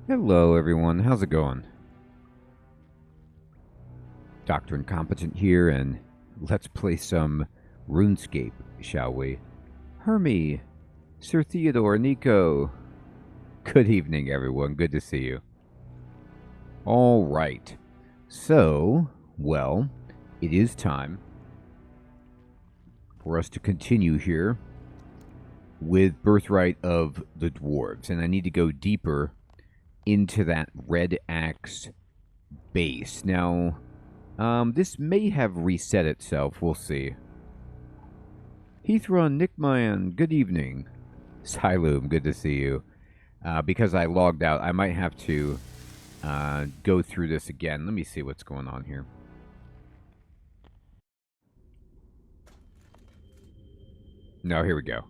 Hello, everyone. How's it going? Dr. Incompetent here, and let's play some RuneScape, shall we? Hermie, Sir Theodore, Nico. Good evening, everyone. Good to see you. All right. So, well, it is time for us to continue here with Birthright of the Dwarves, and I need to go deeper into that red axe base. Now, this may have reset itself. We'll see. Heathron, Nickman, good evening. Siloom, good to see you. Because I logged out, I might have to go through this again. Let me see what's going on here. No, here we go.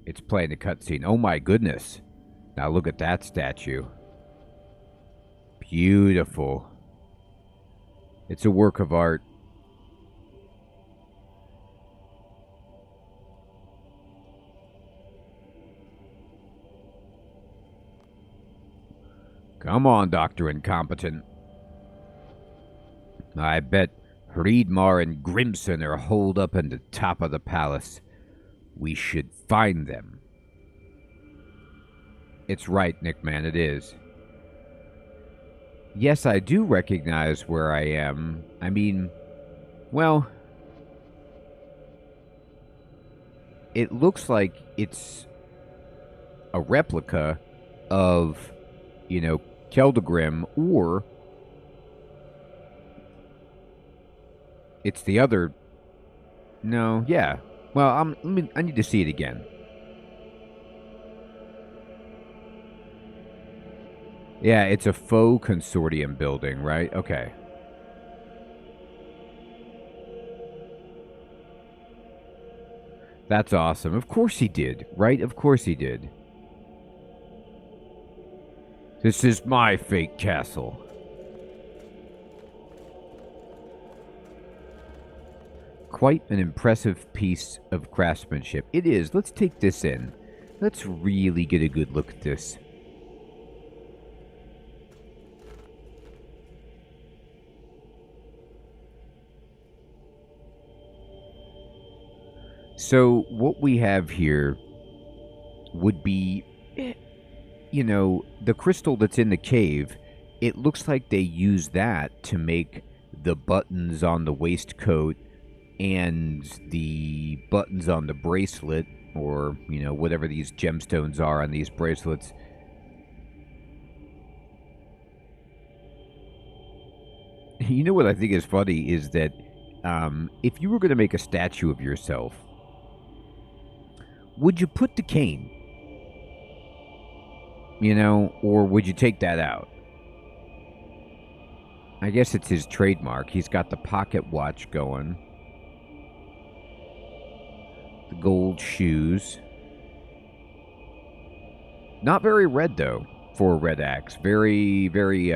It's playing a cutscene. Oh my goodness. Now look at that statue. Beautiful. It's a work of art. Come on, Dr. Incompetent. I bet Hreedmar and Grimson are holed up in the top of the palace. We should find them. It's right, Nickman, it is. Yes, I do recognize where I am. I mean, well, it looks like it's a replica of, Keldagrim, or it's the other. No, yeah. Well, I need to see it again. Yeah, it's a faux consortium building, right? Okay. That's awesome. Of course he did, right? Of course he did. This is my fake castle. Quite an impressive piece of craftsmanship. It is. Let's take this in. Let's really get a good look at this. So what we have here would be, the crystal that's in the cave. It looks like they use that to make the buttons on the waistcoat and the buttons on the bracelet, or, whatever these gemstones are on these bracelets. You know what I think is funny is that if you were going to make a statue of yourself, would you put the cane? Or would you take that out? I guess it's his trademark. He's got the pocket watch going. The gold shoes. Not very red, though, for a red axe. Very, very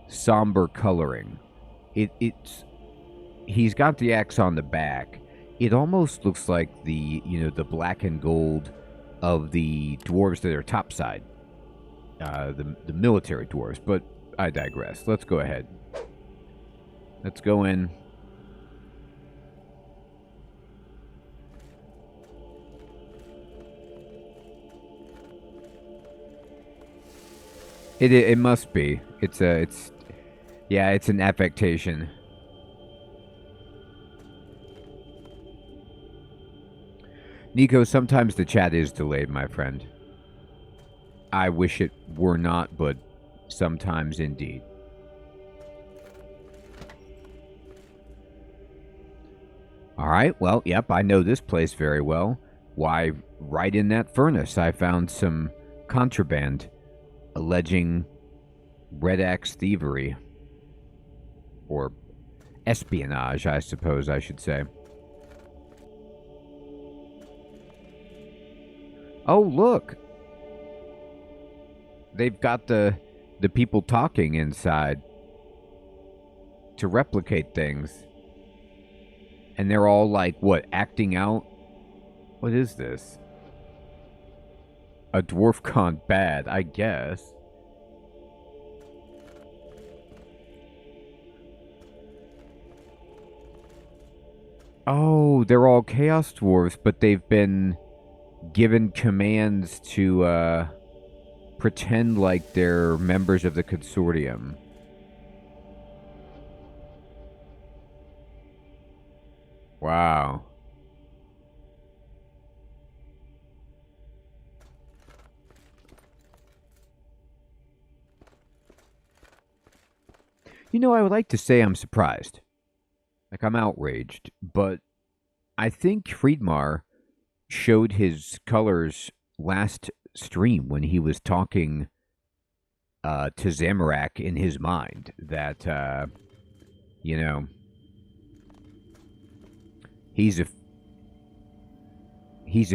somber coloring. He's got the axe on the back. It almost looks like the black and gold of the dwarves that are topside. The military dwarves, but I digress. Let's go ahead. Let's go in. It must be. It's an affectation. Nico, sometimes the chat is delayed, my friend. I wish it were not, but sometimes indeed. All right, well, yep, I know this place very well. Why, right in that furnace, I found some contraband alleging red axe thievery. Or espionage, I suppose I should say. Oh, look! They've got the people talking inside to replicate things. And they're all like, what, acting out? What is this? A dwarf gone bad, I guess. Oh, they're all Chaos Dwarves, but they've been given commands to pretend like they're members of the consortium. Wow. You know, I would like to say I'm surprised. Like, I'm outraged. But I think Friedmar showed his colors last stream when he was talking to Zamorak in his mind. That, you know, he's a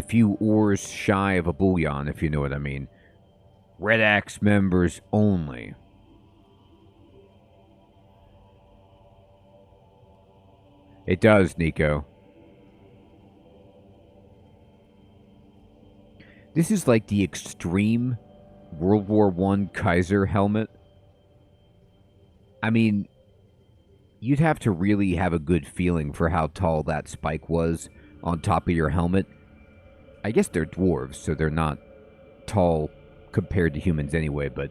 few oars shy of a bullion, if you know what I mean. Red Axe members only. It does, Nico. This is like the extreme World War I Kaiser helmet. I mean, you'd have to really have a good feeling for how tall that spike was on top of your helmet. I guess they're dwarves, so they're not tall compared to humans anyway, but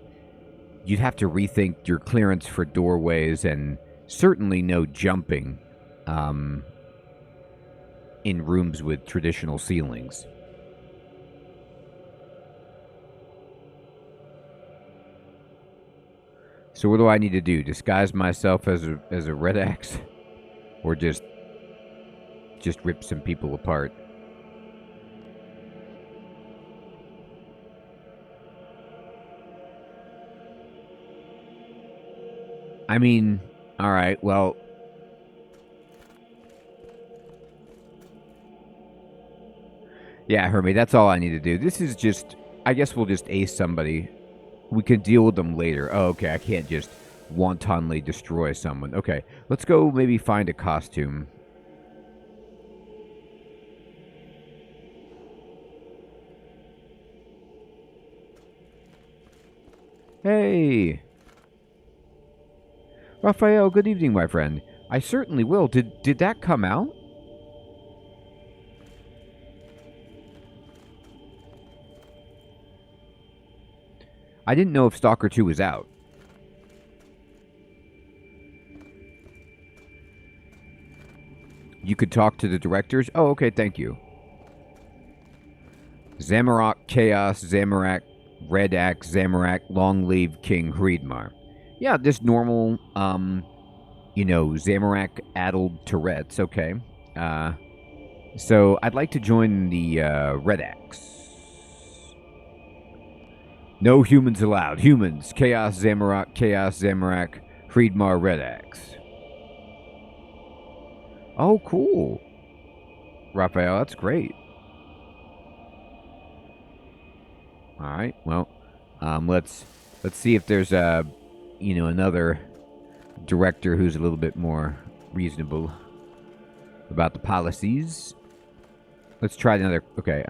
you'd have to rethink your clearance for doorways and certainly no jumping in rooms with traditional ceilings. So what do I need to do? Disguise myself as a red axe? Or just rip some people apart? I mean, alright, well... Yeah, Hermie, that's all I need to do. This is just... I guess we'll just ace somebody. We can deal with them later. Oh, okay, I can't just wantonly destroy someone. Okay, let's go maybe find a costume. Hey! Raphael, good evening, my friend. I certainly will. Did that come out? I didn't know if Stalker 2 was out. You could talk to the directors? Oh, okay, thank you. Zamorak, Chaos, Zamorak, Red Axe, Zamorak, Long Live King Hreidmar. Yeah, just normal, you know, Zamorak-addled Tourette's, okay. So I'd like to join the Red Axe. No humans allowed. Humans. Chaos Zamorak, Hreidmar, Red Axe. Oh, cool. Raphael, that's great. Alright, well, let's see if there's you know, another director who's a little bit more reasonable about the policies. Let's try another. Okay,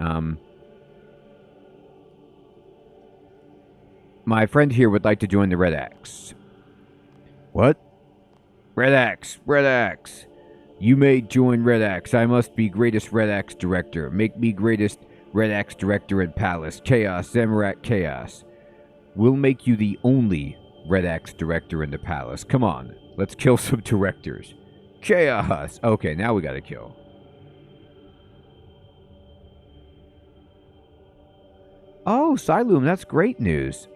my friend here would like to join the Red Axe. What? Red Axe, Red Axe. You may join Red Axe. I must be greatest Red Axe director. Make me greatest Red Axe director in Palace. Chaos, Zamorak, Chaos. We'll make you the only Red Axe director in the Palace. Come on, let's kill some directors. Chaos. Okay, now we gotta kill. Oh, Siloom, that's great news.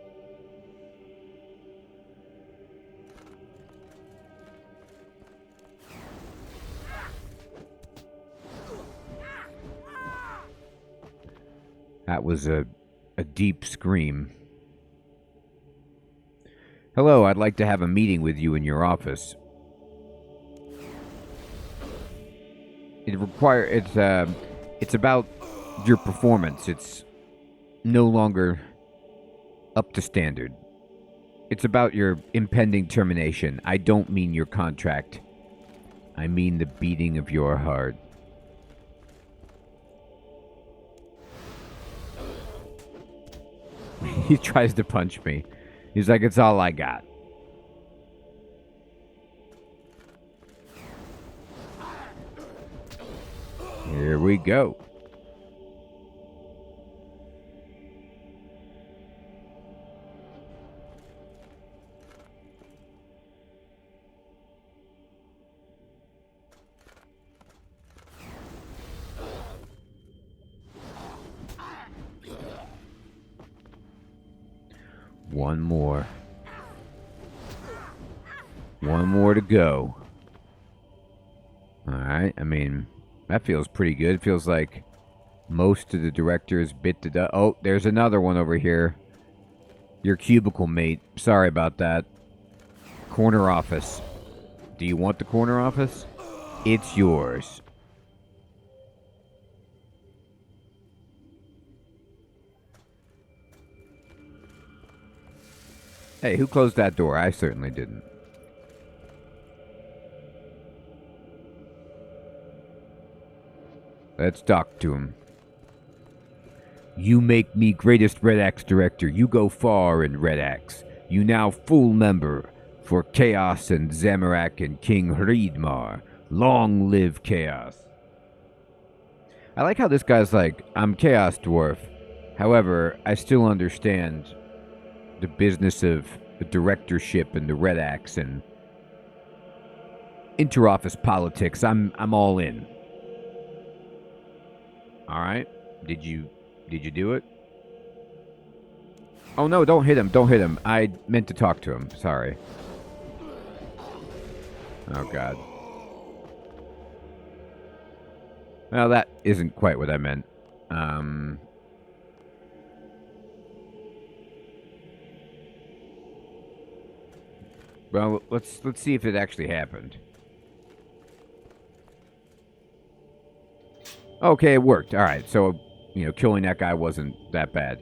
That was a deep scream. Hello, I'd like to have a meeting with you in your office. It's about your performance. It's no longer up to standard. It's about your impending termination. I don't mean your contract. I mean the beating of your heart. He tries to punch me. He's like, it's all I got. Here we go. One more. One more to go. Alright, I mean, that feels pretty good. It feels like most of the directors bit the dust. Oh, there's another one over here. Your cubicle mate. Sorry about that. Corner office. Do you want the corner office? It's yours. Hey, who closed that door? I certainly didn't. Let's talk to him. You make me greatest Red Axe director. You go far in Red Axe. You now full member for Chaos and Zamorak and King Hreidmar. Long live Chaos. I like how this guy's like, I'm Chaos Dwarf. However, I still understand the business of the directorship and the Red Axe and interoffice politics. I'm all in. All right. Did you do it? Oh no, don't hit him. Don't hit him. I meant to talk to him. Sorry. Oh god. Well, that isn't quite what I meant. Well, let's see if it actually happened. Okay, it worked. All right, so, killing that guy wasn't that bad.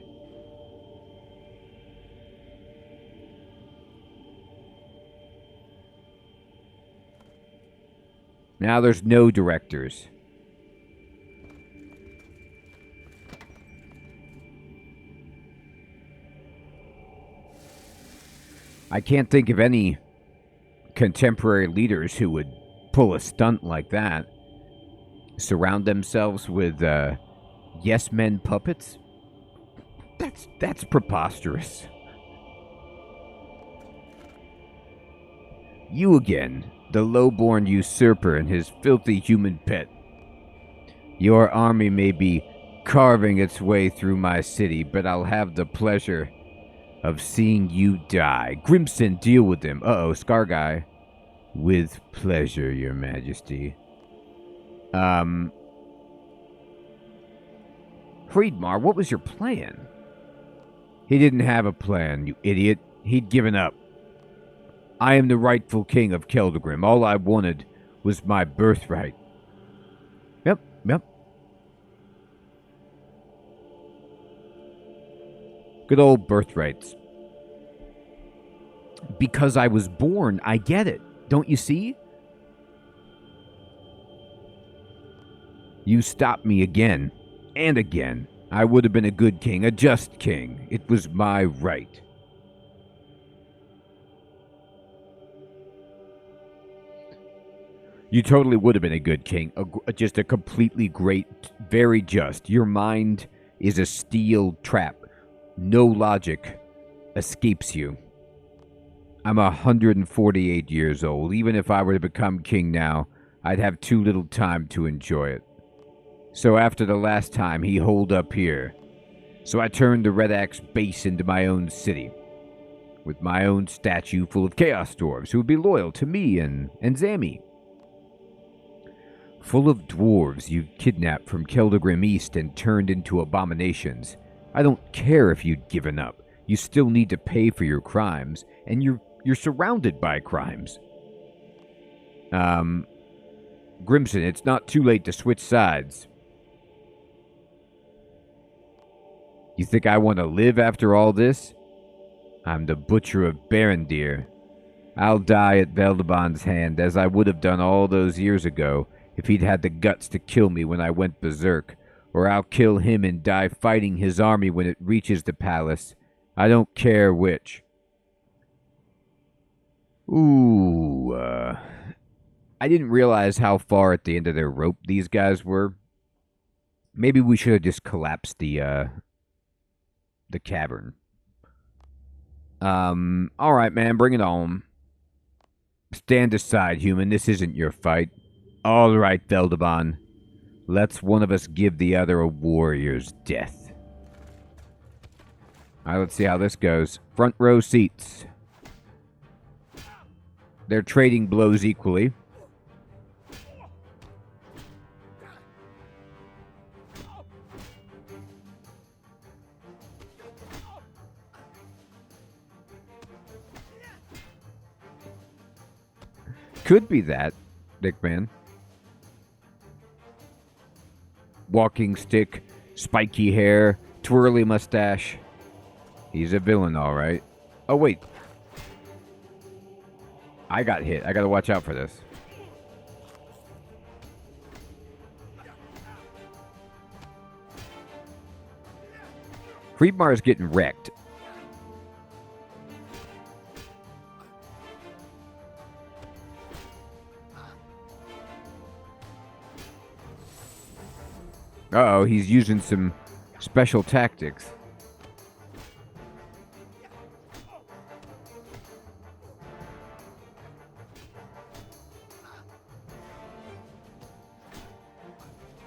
Now there's no directors. I can't think of any contemporary leaders who would pull a stunt like that. Surround themselves with yes men puppets? That's preposterous. You again, the low-born usurper and his filthy human pet. Your army may be carving its way through my city, but I'll have the pleasure of seeing you die. Grimson, deal with him. Uh-oh, Scar Guy. With pleasure, your majesty. Hreidmar, what was your plan? He didn't have a plan, you idiot. He'd given up. I am the rightful king of Keldagrim. All I wanted was my birthright. Yep. Good old birthrights. Because I was born, I get it. Don't you see? You stopped me again and again. I would have been a good king, a just king. It was my right. You totally would have been a good king. Just a completely great, very just. Your mind is a steel trap. No logic escapes you. I'm 148 years old. Even if I were to become king now, I'd have too little time to enjoy it. So after the last time, he holed up here. So I turned the Red Axe base into my own city. With my own statue full of Chaos Dwarves who would be loyal to me and Zami. Full of dwarves you've kidnapped from Keldagrim East and turned into abominations. I don't care if you'd given up. You still need to pay for your crimes, and you're surrounded by crimes. Grimson, it's not too late to switch sides. You think I want to live after all this? I'm the Butcher of Barendir. I'll die at Veldabon's hand, as I would have done all those years ago if he'd had the guts to kill me when I went berserk, or I'll kill him and die fighting his army when it reaches the palace. I don't care which. Ooh, I didn't realize how far at the end of their rope these guys were. Maybe we should have just collapsed the cavern. All right, man, bring it on. Stand aside, human. This isn't your fight. All right, Veldaban. Let's one of us give the other a warrior's death. All right, let's see how this goes. Front row seats. They're trading blows equally. Could be that, Dickman. Walking stick, spiky hair, twirly mustache. He's a villain, all right. Oh, wait. I got hit. I gotta watch out for this. Friedmar's getting wrecked. Uh-oh, he's using some special tactics.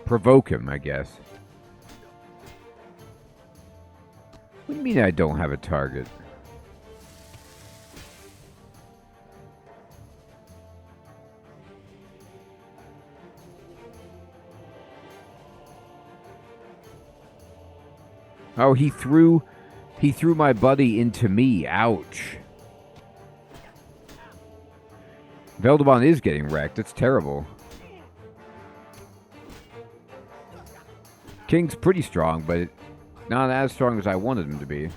Provoke him, I guess. What do you mean I don't have a target? Oh, he threw my buddy into me. Ouch. Veldaban is getting wrecked. It's terrible. King's pretty strong, but not as strong as I wanted him to be.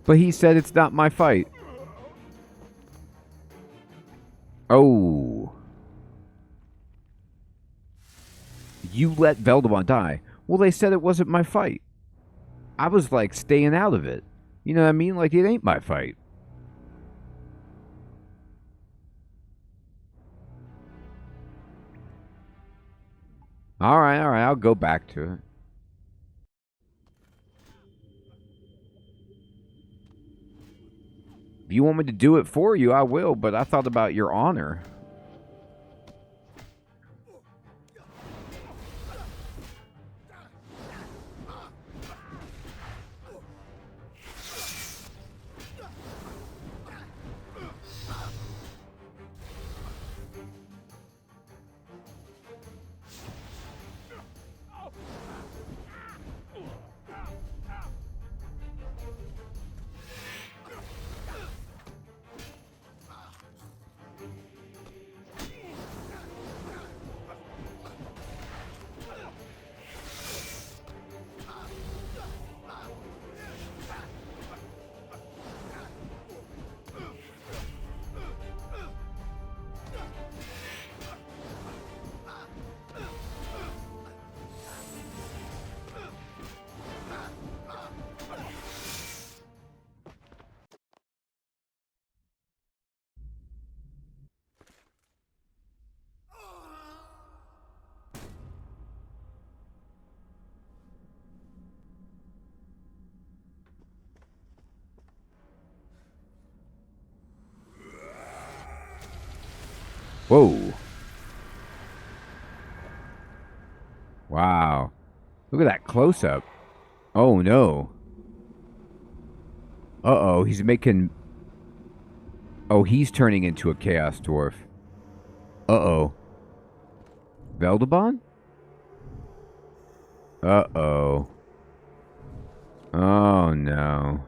But he said it's not my fight. Oh. You let Veldaban die. Well, they said it wasn't my fight. I was like staying out of it. You know what I mean? Like it ain't my fight. All right, I'll go back to it. If you want me to do it for you, I will, but I thought about your honor. Whoa. Wow. Look at that close-up. Oh, no. Uh-oh, he's making... Oh, he's turning into a Chaos Dwarf. Uh-oh. Veldaban? Uh-oh. Oh, no.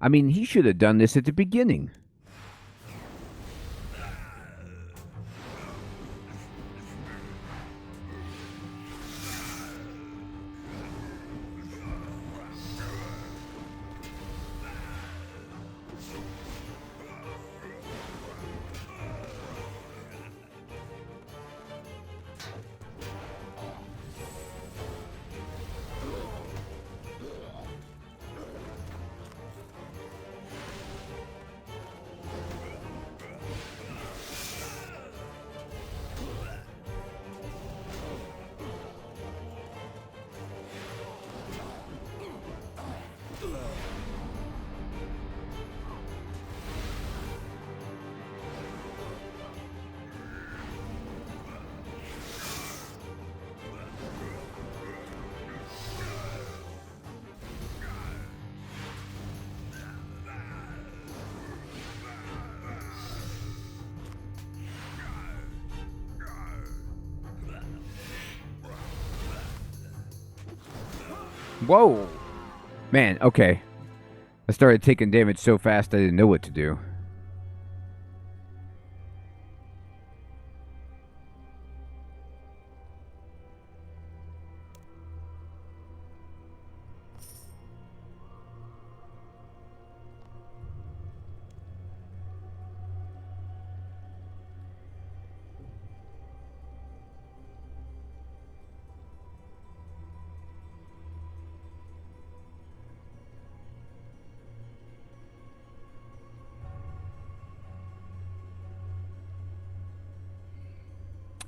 I mean, he should have done this at the beginning. Whoa! Man, okay. I started taking damage so fast I didn't know what to do.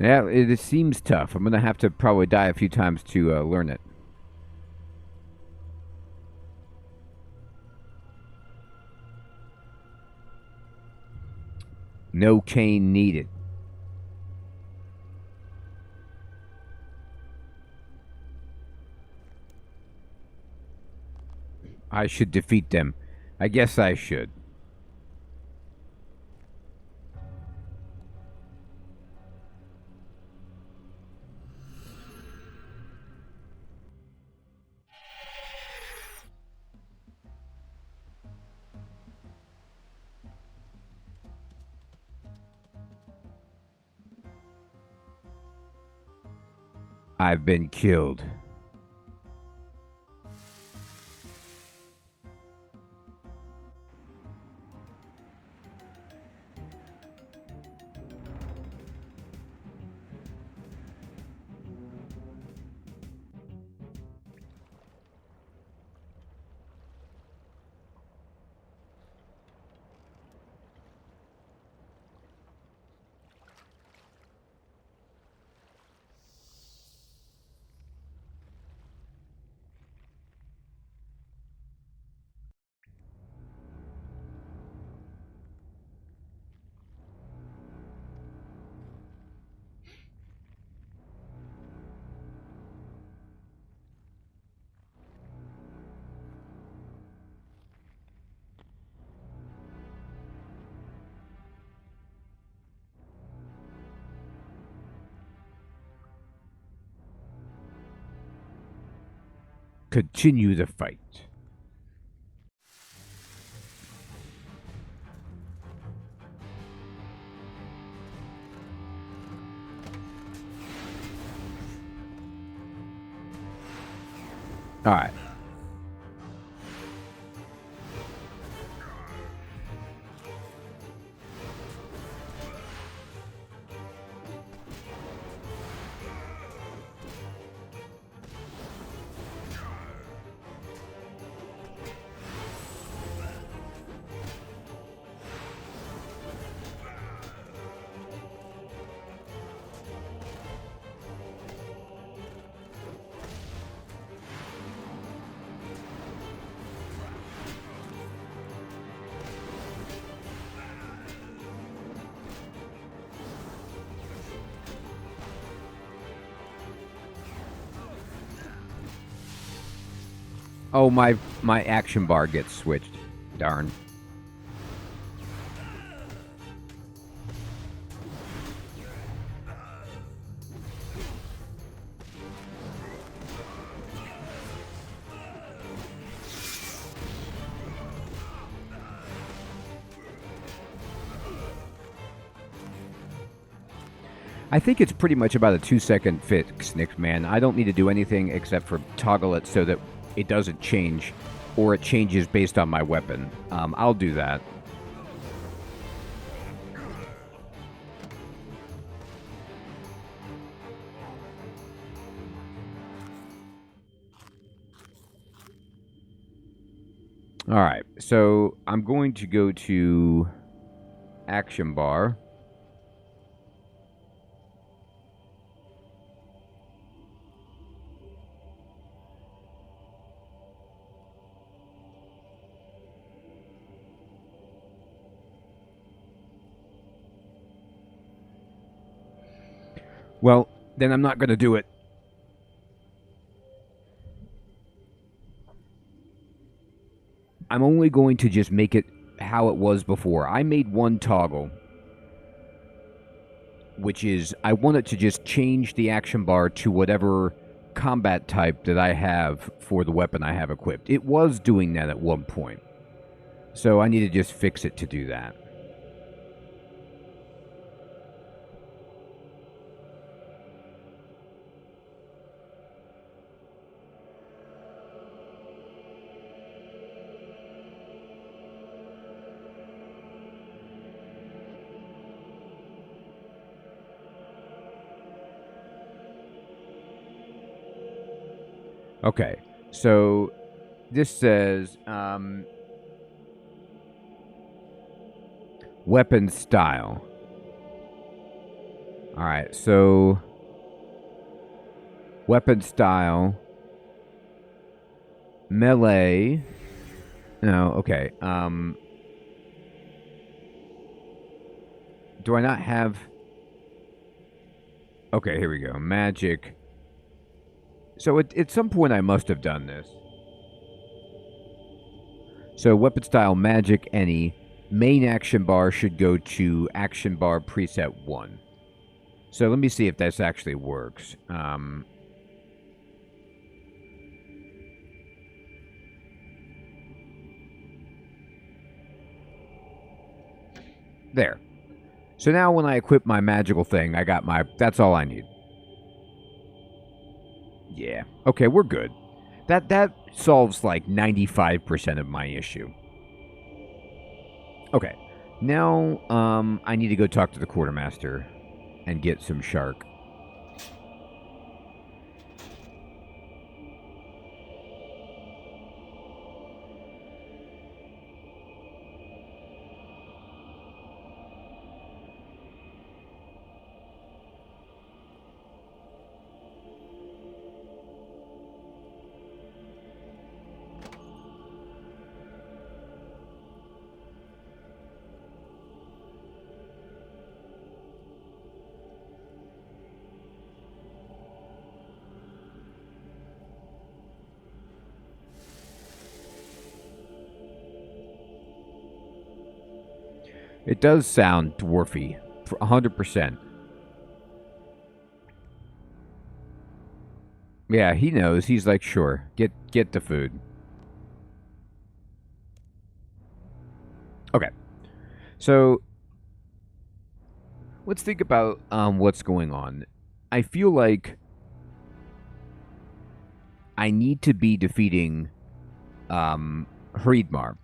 Yeah, it seems tough. I'm going to have to probably die a few times to learn it. No chain needed. I should defeat them. I guess I should. I've been killed. Continue the fight. All right. Oh, my action bar gets switched. Darn. I think it's pretty much about a 2-second fix, Nick, man. I don't need to do anything except for toggle it so that it doesn't change, or it changes based on my weapon. I'll do that. Alright, so I'm going to go to action bar. Well, then I'm not going to do it. I'm only going to just make it how it was before. I made one toggle, which is I want it to just change the action bar to whatever combat type that I have for the weapon I have equipped. It was doing that at one point, so I need to just fix it to do that. Okay, so this says weapon style. Alright, so weapon style, melee. No, okay. Do I not have... Okay, here we go. Magic. So at some point I must have done this. So weapon style, magic, any. Main action bar should go to action bar preset 1. So let me see if this actually works. There. So now when I equip my magical thing, I got my... That's all I need. Yeah. Okay, we're good. That solves like 95% of my issue. Okay. Now, I need to go talk to the quartermaster and get some shark. It does sound dwarfy, 100%. Yeah, he knows. He's like, sure, get the food. Okay, so let's think about what's going on. I feel like I need to be defeating Hreidmar,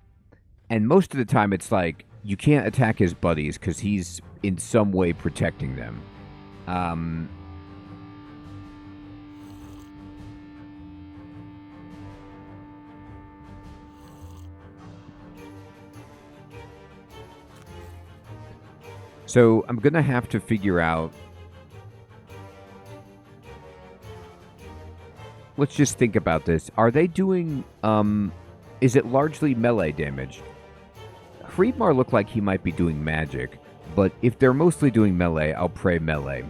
and most of the time it's like, you can't attack his buddies because he's in some way protecting them. So I'm going to have to figure out... Let's just think about this. Are they doing... is it largely melee damage? Hreidmar looked like he might be doing magic, but if they're mostly doing melee, I'll pray melee.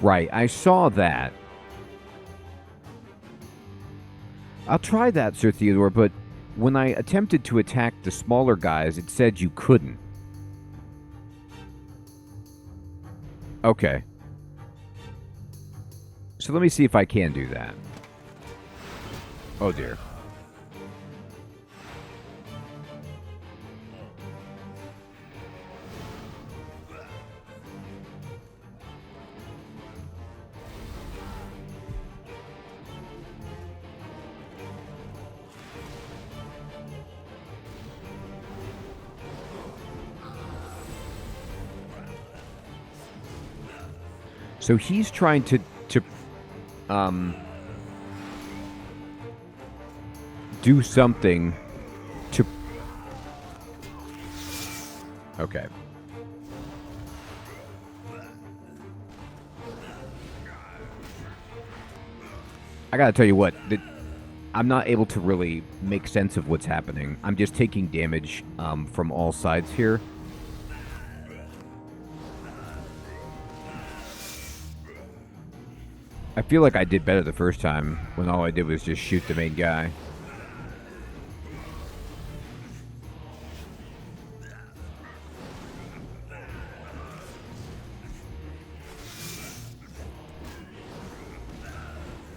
Right, I saw that. I'll try that, Sir Theodore, but when I attempted to attack the smaller guys, it said you couldn't. Okay. So let me see if I can do that. Oh dear. So he's trying to do something to... Okay. I gotta tell you what, I'm not able to really make sense of what's happening. I'm just taking damage from all sides here. I feel like I did better the first time when all I did was just shoot the main guy.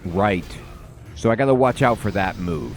Right. So I gotta watch out for that move.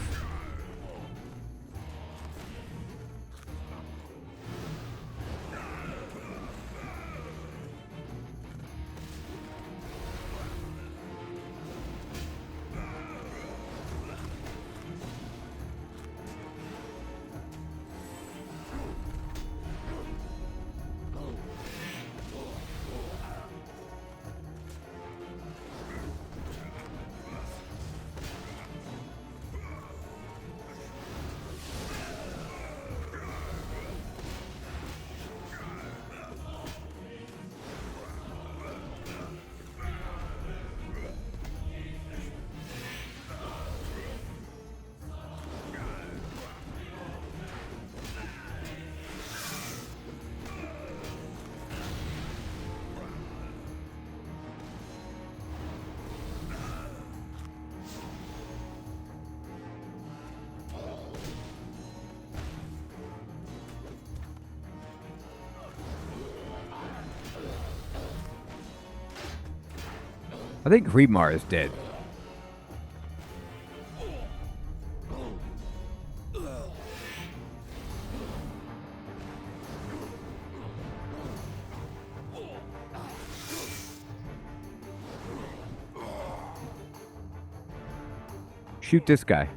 I think Hreedmar is dead. Shoot this guy.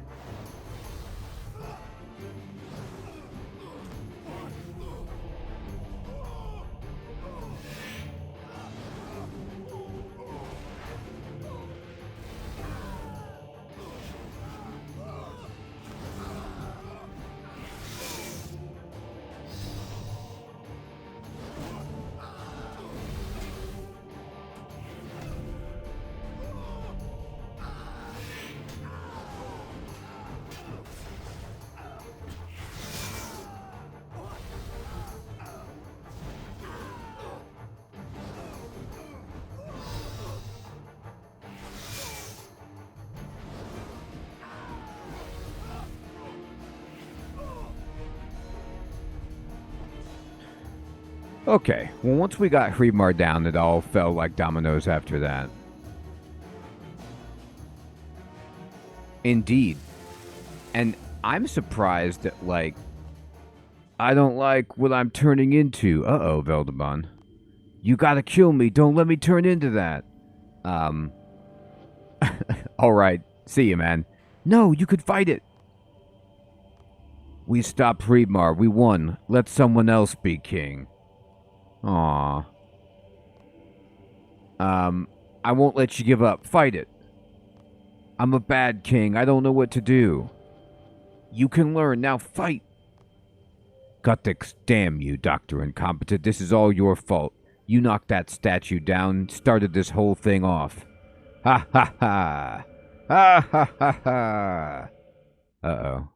Okay, well, once we got Hreedmar down, it all fell like dominoes after that. Indeed. And I'm surprised that, like, I don't like what I'm turning into. Uh-oh, Veldemon. You gotta kill me. Don't let me turn into that. Alright. See you, man. No, you could fight it. We stopped Hreedmar. We won. Let someone else be king. Aww. I won't let you give up. Fight it. I'm a bad king. I don't know what to do. You can learn. Now fight. Guttix, damn you, Dr. Incompetent. This is all your fault. You knocked that statue down, started this whole thing off. Ha ha ha. Ha ha ha ha. Uh-oh.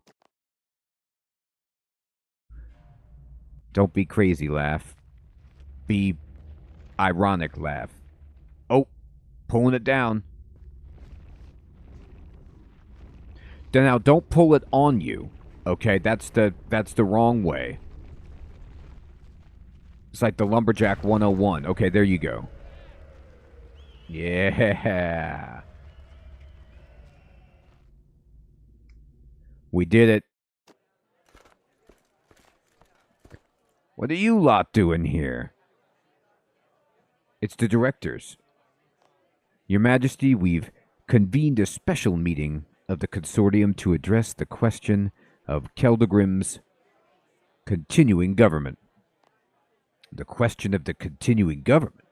Don't be crazy, laugh. Be ironic, laugh. Oh, pulling it down. Now, don't pull it on you. Okay, that's the wrong way. It's like the Lumberjack 101. Okay, there you go. Yeah. We did it. What are you lot doing here? It's the directors. Your Majesty, we've convened a special meeting of the consortium to address the question of Keldagrim's continuing government. The question of the continuing government?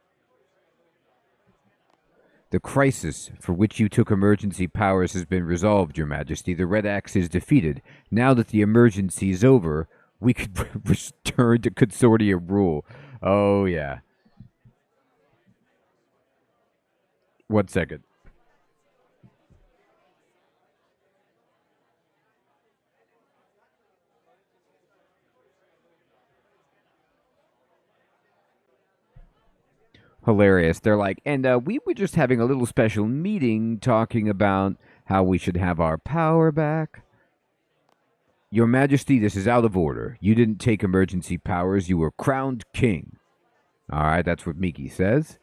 The crisis for which you took emergency powers has been resolved, Your Majesty. The Red Axe is defeated. Now that the emergency is over, we could return to consortium rule. Oh, yeah. 1 second. Hilarious. They're like, and we were just having a little special meeting talking about how we should have our power back. Your Majesty, this is out of order. You didn't take emergency powers. You were crowned king. All right, that's what Miki says.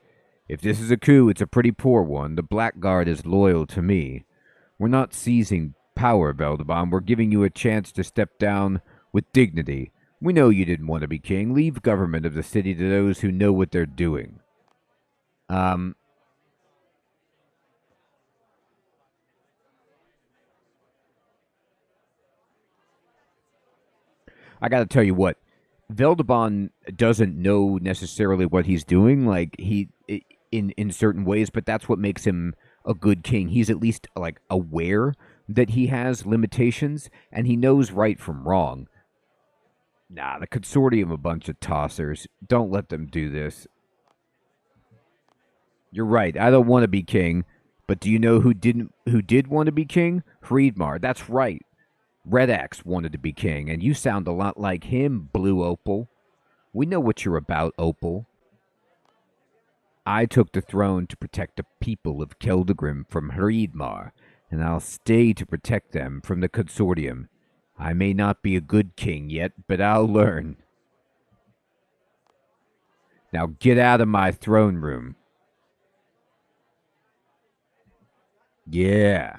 If this is a coup, it's a pretty poor one. The Blackguard is loyal to me. We're not seizing power, Veldebon. We're giving you a chance to step down with dignity. We know you didn't want to be king. Leave government of the city to those who know what they're doing. I got to tell you what, Veldebon doesn't know necessarily what he's doing, like in certain ways, but that's what makes him a good king. He's at least like aware that he has limitations, and he knows right from wrong. Nah, the consortium, a bunch of tossers. Don't let them do this. You're right. I don't want to be king, but do you know who did want to be king? Friedmar. That's right. Red Axe wanted to be king, and you sound a lot like him, Blue Opal. We know what you're about, Opal. I took the throne to protect the people of Keldagrim from Friedmar, and I'll stay to protect them from the consortium. I may not be a good king yet, but I'll learn. Now get out of my throne room. Yeah.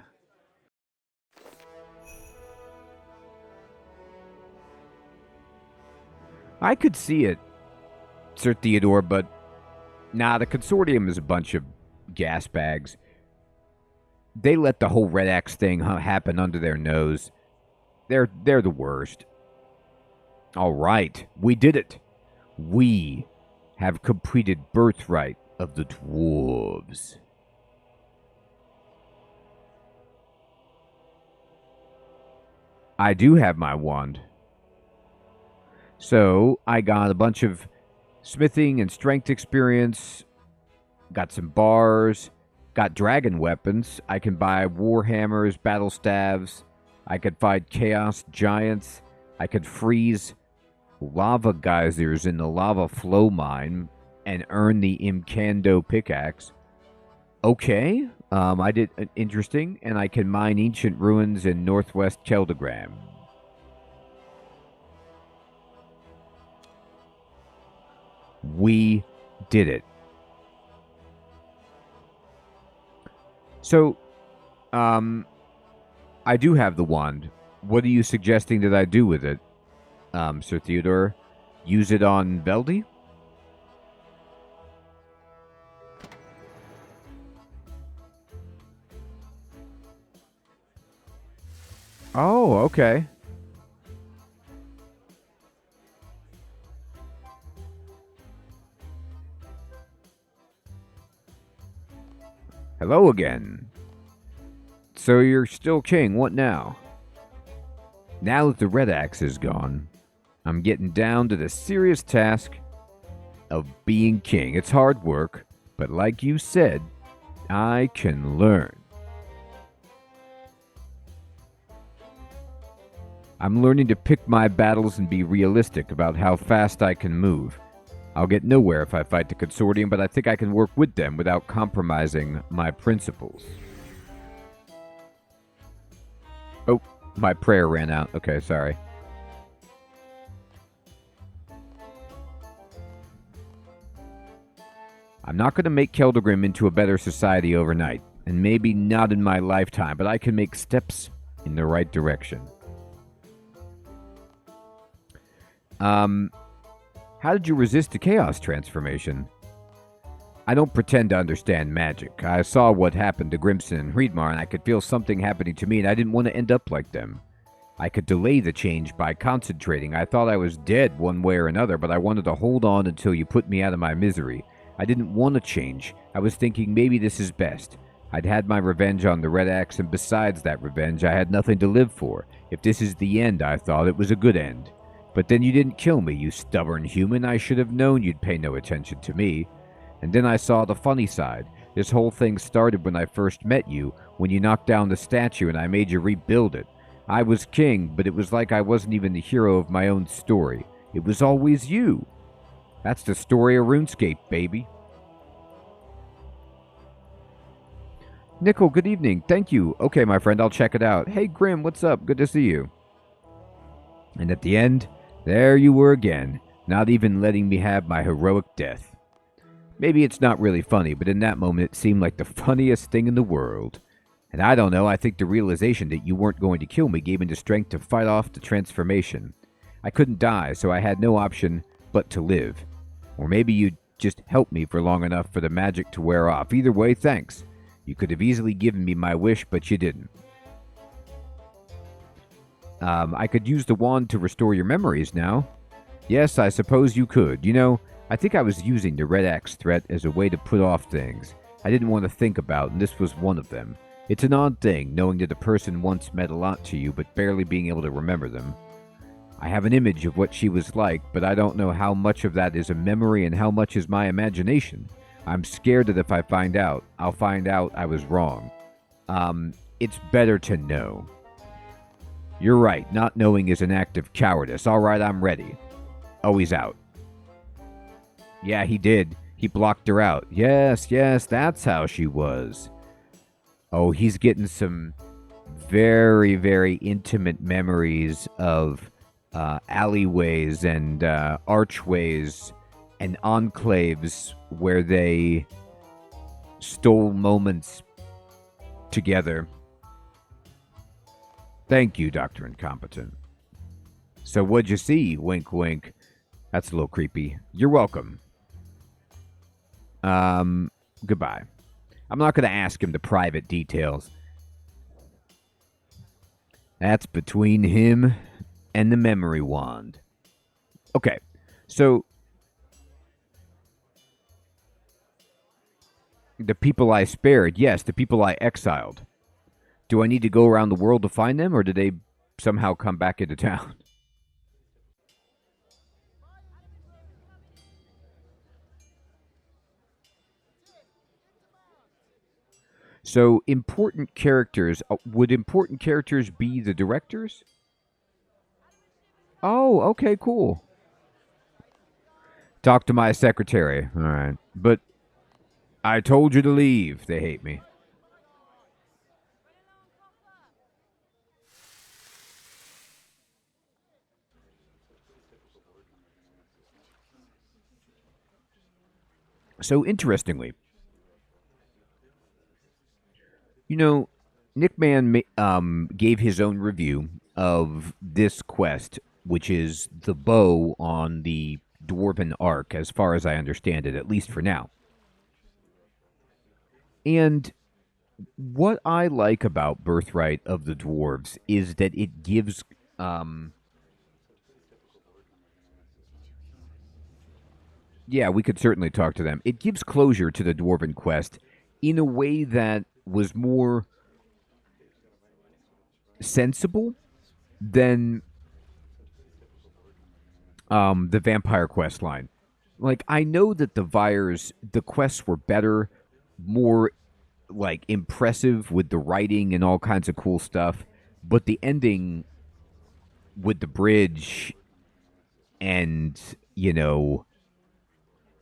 I could see it, Sir Theodore, but nah, the consortium is a bunch of gas bags. They let the whole Red Axe thing happen under their nose. They're the worst. All right, we did it. We have completed Birthright of the Dwarves. I do have my wand. So I got a bunch of smithing and strength experience, got some bars, got dragon weapons. I can buy war hammers, battle staves. I could fight chaos giants. I could freeze lava geysers in the lava flow mine and earn the Imcando pickaxe. Okay, I did interesting, and I can mine ancient ruins in northwest Keldagram. We did it. So, I do have the wand. What are you suggesting that I do with it, Sir Theodore? Use it on Veldy? Oh, okay. Hello again. So you're still king, what now? Now that the Red Axe is gone, I'm getting down to the serious task of being king. It's hard work, but like you said, I can learn. I'm learning to pick my battles and be realistic about how fast I can move. I'll get nowhere if I fight the consortium, but I think I can work with them without compromising my principles. Oh, my prayer ran out. Okay, sorry. I'm not going to make Keldegrim into a better society overnight, and maybe not in my lifetime, but I can make steps in the right direction. How did you resist the Chaos transformation? I don't pretend to understand magic. I saw what happened to Grimson and Hreidmar, and I could feel something happening to me, and I didn't want to end up like them. I could delay the change by concentrating. I thought I was dead one way or another, but I wanted to hold on until you put me out of my misery. I didn't want to change. I was thinking maybe this is best. I'd had my revenge on the Red Axe, and besides that revenge, I had nothing to live for. If this is the end, I thought it was a good end. But then you didn't kill me, you stubborn human. I should have known you'd pay no attention to me. And then I saw the funny side. This whole thing started when I first met you, when you knocked down the statue and I made you rebuild it. I was king, but it was like I wasn't even the hero of my own story. It was always you. That's the story of RuneScape, baby. Nickel, good evening. Thank you. Okay, my friend, I'll check it out. Hey, Grim, what's up? Good to see you. And at the end, there you were again, not even letting me have my heroic death. Maybe it's not really funny, but in that moment it seemed like the funniest thing in the world. And I don't know, I think the realization that you weren't going to kill me gave me the strength to fight off the transformation. I couldn't die, so I had no option but to live. Or maybe you just helped me for long enough for the magic to wear off. Either way, thanks. You could have easily given me my wish, but you didn't. I could use the wand to restore your memories now. Yes, I suppose you could. You know, I think I was using the Red Axe threat as a way to put off things I didn't want to think about, and this was one of them. It's an odd thing, knowing that a person once meant a lot to you, but barely being able to remember them. I have an image of what she was like, but I don't know how much of that is a memory and how much is my imagination. I'm scared that if I find out, I'll find out I was wrong. It's better to know. You're right, not knowing is an act of cowardice. Alright, I'm ready. Oh, he's out. Yeah, he did. He blocked her out. Yes, that's how she was. Oh, he's getting some very, very intimate memories of alleyways and archways and enclaves where they stole moments together. Thank you, Dr. Incompetent. So what'd you see? Wink, wink. That's a little creepy. You're welcome. Goodbye. I'm not going to ask him the private details. That's between him and the memory wand. Okay, so the people I spared, yes, the people I exiled. Do I need to go around the world to find them, or did they somehow come back into town? So, important characters. Would important characters be the directors? Oh, okay, cool. Talk to my secretary. All right. But I told you to leave. They hate me. So, interestingly, you know, Nickman gave his own review of this quest, which is the bow on the Dwarven Ark, as far as I understand it, at least for now. And what I like about Birthright of the Dwarves is that it gives... yeah, we could certainly talk to them. It gives closure to the Dwarven quest in a way that was more sensible than the vampire quest line. Like, I know that the quests were better, more like impressive with the writing and all kinds of cool stuff, but the ending with the bridge and, you know,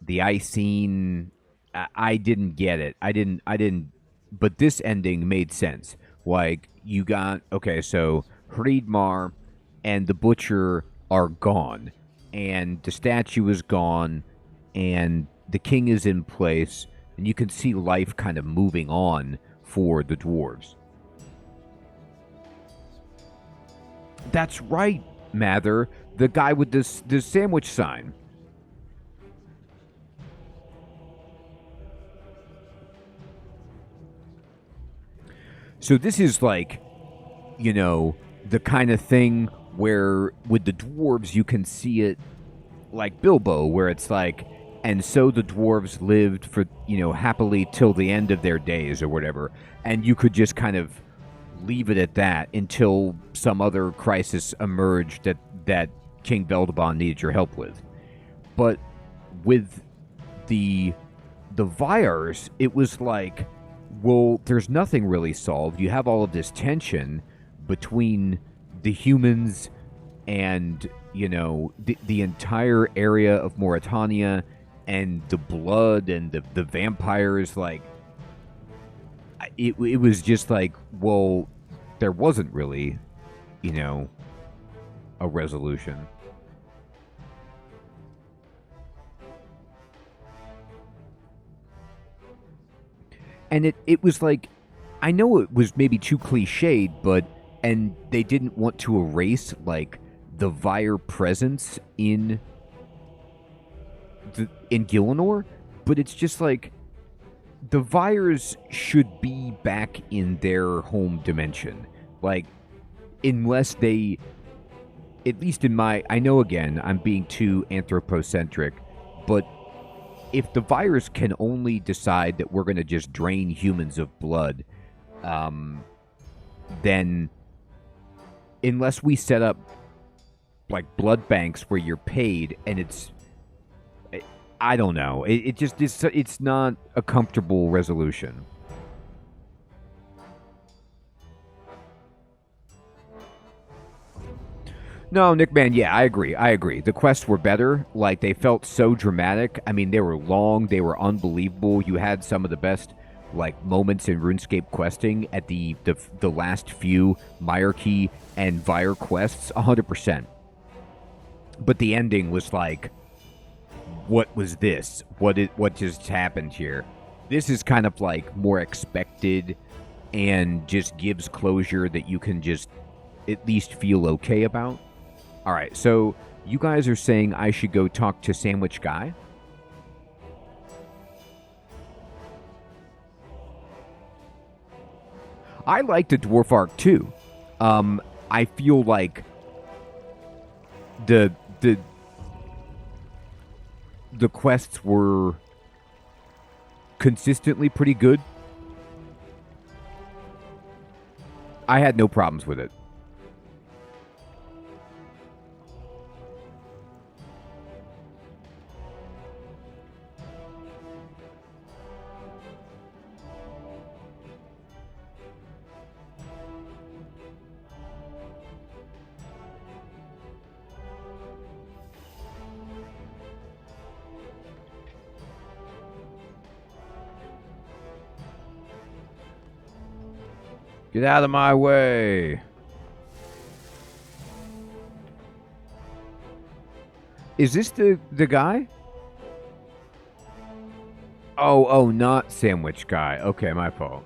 the ice scene, I didn't get it. I didn't, but this ending made sense. Like, you got, okay, so Hreidmar and the Butcher are gone, and the statue is gone, and the king is in place, and you can see life kind of moving on for the dwarves. That's right, Mather. The guy with this sandwich sign. So this is like, you know, the kind of thing where with the dwarves you can see it like Bilbo, where it's like, and so the dwarves lived for, happily till the end of their days or whatever. And you could just kind of leave it at that until some other crisis emerged that King Veldabon needed your help with. But with the Vyres, it was like, well, there's nothing really solved. You have all of this tension between the humans and, the entire area of Mauritania and the blood and the vampires. Like, it was just like, well, there wasn't really, a resolution. And it was like, I know it was maybe too cliched, and they didn't want to erase, like, the Vyre presence in Gielinor, but it's just like, the Vyres should be back in their home dimension. Like, unless they, at least in my, I know again, I'm being too anthropocentric, but if the virus can only decide that we're going to just drain humans of blood, then unless we set up like blood banks where you're paid, and I don't know, it's not a comfortable resolution. No, Nick, man, yeah, I agree. The quests were better. Like, they felt so dramatic. I mean, they were long. They were unbelievable. You had some of the best, like, moments in RuneScape questing at the last few Myarchy and Vyre quests, 100%. But the ending was like, what was this? What just happened here? This is kind of, like, more expected and just gives closure that you can just at least feel okay about. All right, so you guys are saying I should go talk to Sandwich Guy? I like the Dwarf Arc too. I feel like the quests were consistently pretty good. I had no problems with it. Get out of my way. Is this the guy? Oh, not Sandwich Guy. Okay, my fault.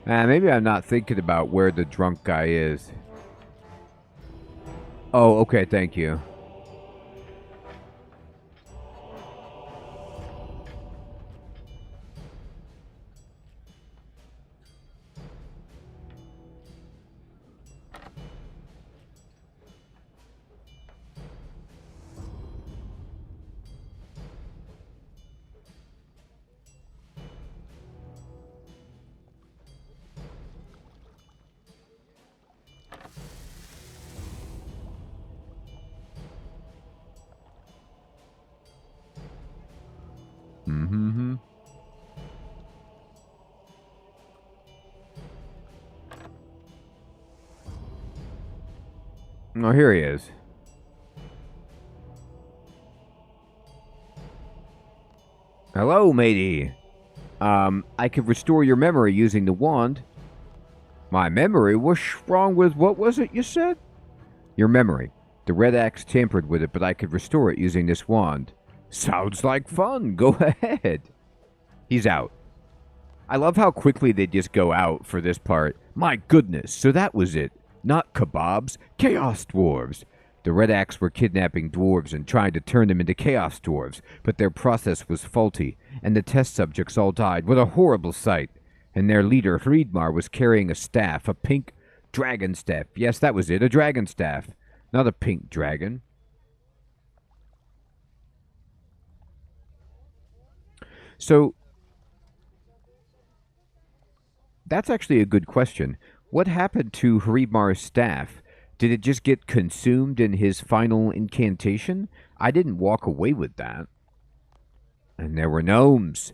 Maybe I'm not thinking about where the drunk guy is. Oh, okay, thank you. Mm-hmm. Oh, here he is. Hello, matey. I could restore your memory using the wand. My memory? What's wrong with what was it you said? Your memory. The red axe tampered with it, but I could restore it using this wand. Sounds like fun. Go ahead. He's out. I love how quickly they just go out for this part. My goodness, so that was it. Not kebabs, Chaos Dwarves. The Red Axe were kidnapping dwarves and trying to turn them into Chaos Dwarves, but their process was faulty, and the test subjects all died. What a horrible sight. And their leader, Hreidmar, was carrying a staff, a pink dragon staff. Yes, that was it, a dragon staff. Not a pink dragon. So, that's actually a good question. What happened to Hreidmar's staff? Did it just get consumed in his final incantation? I didn't walk away with that. And there were gnomes.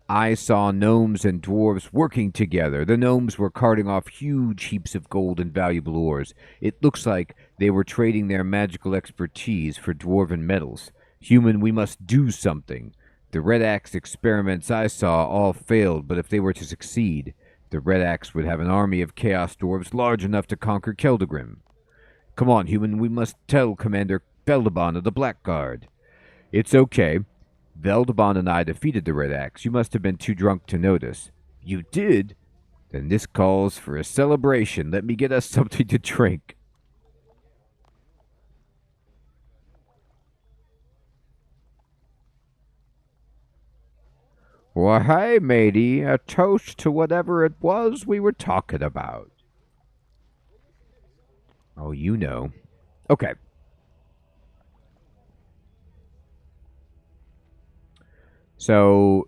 I saw gnomes and dwarves working together. The gnomes were carting off huge heaps of gold and valuable ores. It looks like they were trading their magical expertise for dwarven metals. Human, we must do something. The Red Axe experiments I saw all failed, but if they were to succeed, the Red Axe would have an army of Chaos Dwarves large enough to conquer Keldagrim. Come on, human, we must tell Commander Veldabon of the Blackguard. It's okay. Veldabon and I defeated the Red Axe. You must have been too drunk to notice. You did? Then this calls for a celebration. Let me get us something to drink. Well, hey, matey, a toast to whatever it was we were talking about. Oh, you know. Okay. So,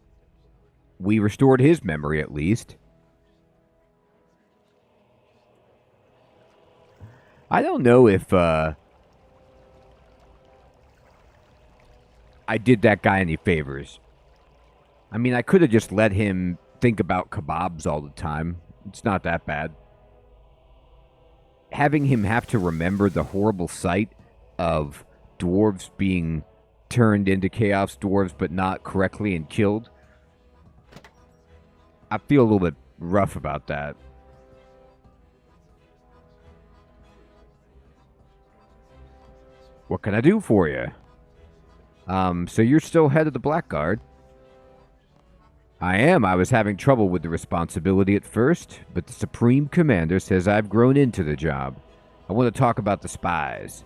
we restored his memory at least. I don't know if, I did that guy any favors. I mean, I could have just let him think about kebabs all the time. It's not that bad. Having him have to remember the horrible sight of dwarves being turned into Chaos Dwarves but not correctly and killed, I feel a little bit rough about that. What can I do for you? So you're still head of the Blackguard? I am. I was having trouble with the responsibility at first, but the Supreme Commander says I've grown into the job. I want to talk about the spies.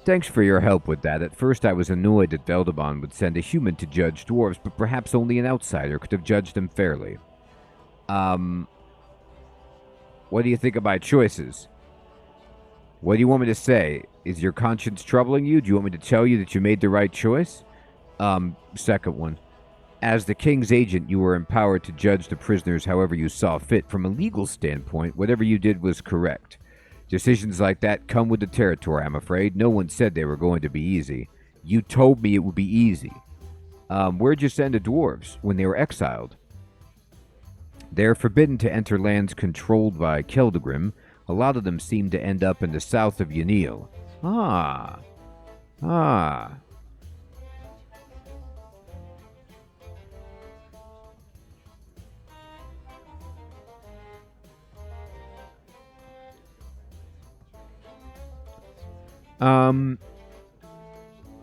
Thanks for your help with that. At first I was annoyed that Veldabon would send a human to judge dwarves, but perhaps only an outsider could have judged them fairly. What do you think of my choices? What do you want me to say? Is your conscience troubling you? Do you want me to tell you that you made the right choice? Second one. As the king's agent, you were empowered to judge the prisoners however you saw fit. From a legal standpoint, whatever you did was correct. Decisions like that come with the territory, I'm afraid. No one said they were going to be easy. You told me it would be easy. Where'd you send the dwarves when they were exiled? They're forbidden to enter lands controlled by Keldagrim. A lot of them seem to end up in the south of Yanil. Ah.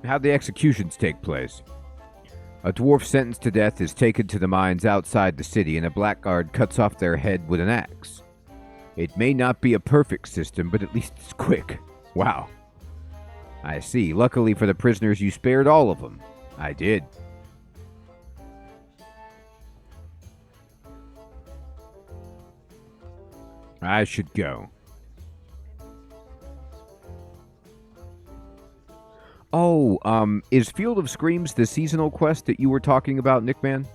How'd the executions take place? A dwarf sentenced to death is taken to the mines outside the city, and a blackguard cuts off their head with an axe. It may not be a perfect system, but at least it's quick. Wow. I see. Luckily for the prisoners, you spared all of them. I did. I should go. Oh, is Field of Screams the seasonal quest that you were talking about, Nickman?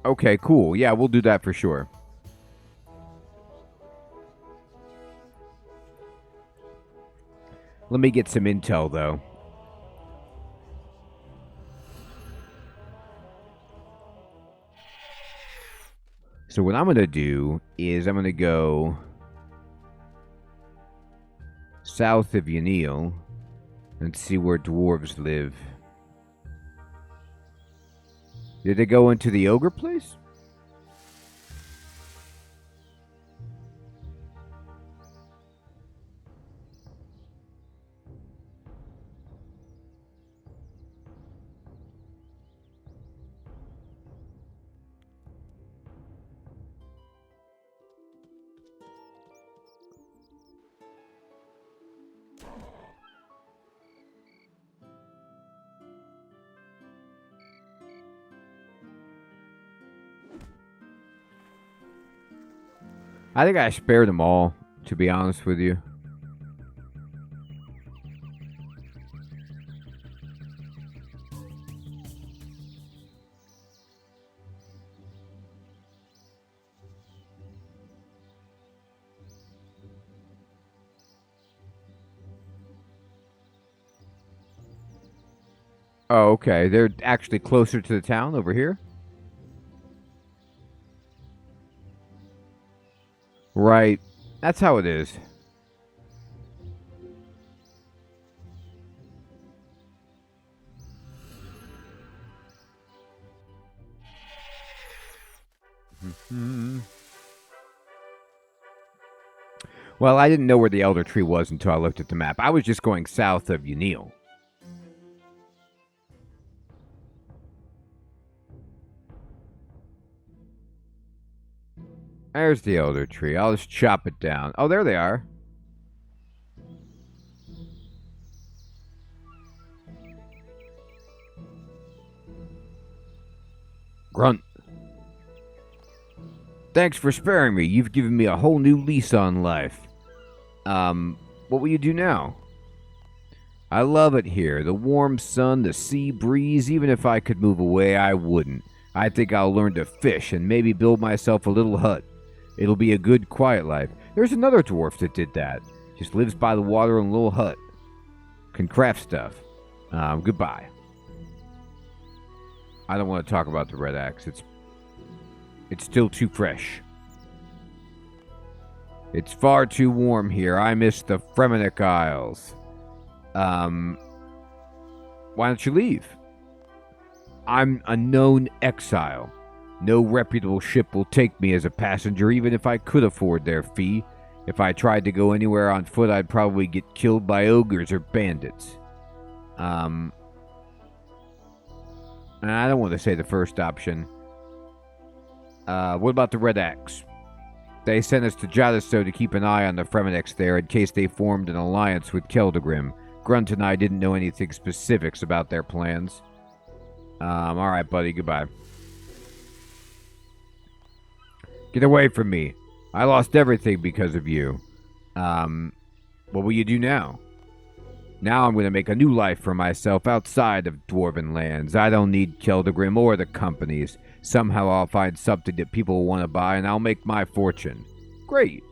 Okay, cool. Yeah, we'll do that for sure. Let me get some intel, though. So what I'm going to do is I'm going to go south of Yanil. Let's see where dwarves live. Did they go into the ogre place? I think I spared them all, to be honest with you. Oh, okay. They're actually closer to the town over here? Right. That's how it is. Well, I didn't know where the Elder Tree was until I looked at the map. I was just going south of Unil. There's the Elder Tree. I'll just chop it down. Oh, there they are. Grunt. Thanks for sparing me. You've given me a whole new lease on life. What will you do now? I love it here. The warm sun, the sea breeze. Even if I could move away, I wouldn't. I think I'll learn to fish and maybe build myself a little hut. It'll be a good, quiet life. There's another dwarf that did that. Just lives by the water in a little hut. Can craft stuff. Goodbye. I don't want to talk about the red axe. It's still too fresh. It's far too warm here. I miss the Fremenic Isles. Why don't you leave? I'm a known exile. No reputable ship will take me as a passenger, even if I could afford their fee. If I tried to go anywhere on foot, I'd probably get killed by ogres or bandits. And I don't want to say the first option. What about the Red Axe? They sent us to Jadiso to keep an eye on the Fremenics there in case they formed an alliance with Keldagrim. Grunt and I didn't know anything specifics about their plans. Alright, buddy, goodbye. Get away from me. I lost everything because of you. What will you do now? Now I'm going to make a new life for myself outside of Dwarven lands. I don't need Keldagrim or the companies. Somehow I'll find something that people will want to buy, and I'll make my fortune. Great.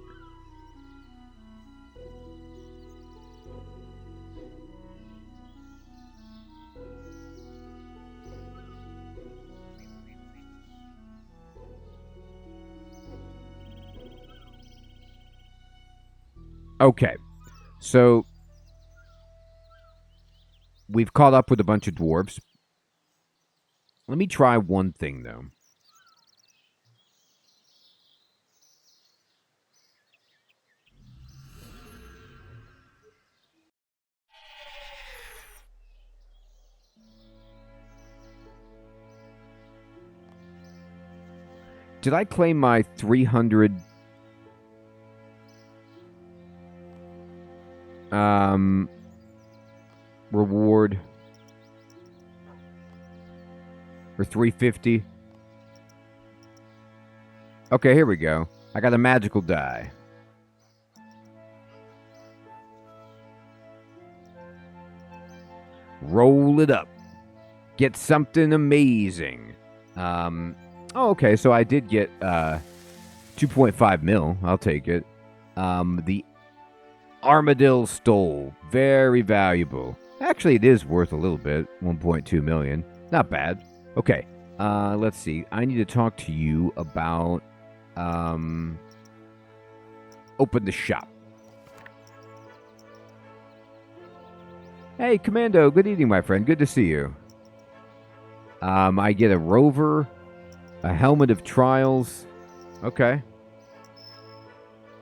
Okay. So we've caught up with a bunch of dwarves. Let me try one thing, though. Did I claim my 300... reward? For 350? Okay, here we go. I got a magical die. Roll it up. Get something amazing. Oh, okay, so I did get 2.5 mil. I'll take it. The Armadillo Stole. Very valuable. Actually, it is worth a little bit. 1.2 million. Not bad. Okay, let's see. I need to talk to you about, open the shop. Hey, Commando. Good evening, my friend. Good to see you. I get a rover, a helmet of trials. Okay.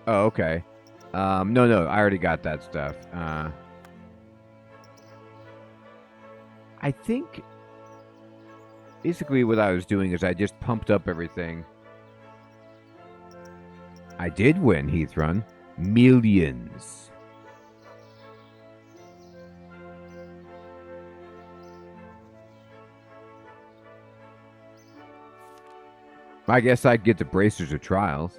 Oh, okay. No, I already got that stuff. I think basically what I was doing is I just pumped up everything. I did win Heath Run. Millions. I guess I'd get the Bracers of Trials.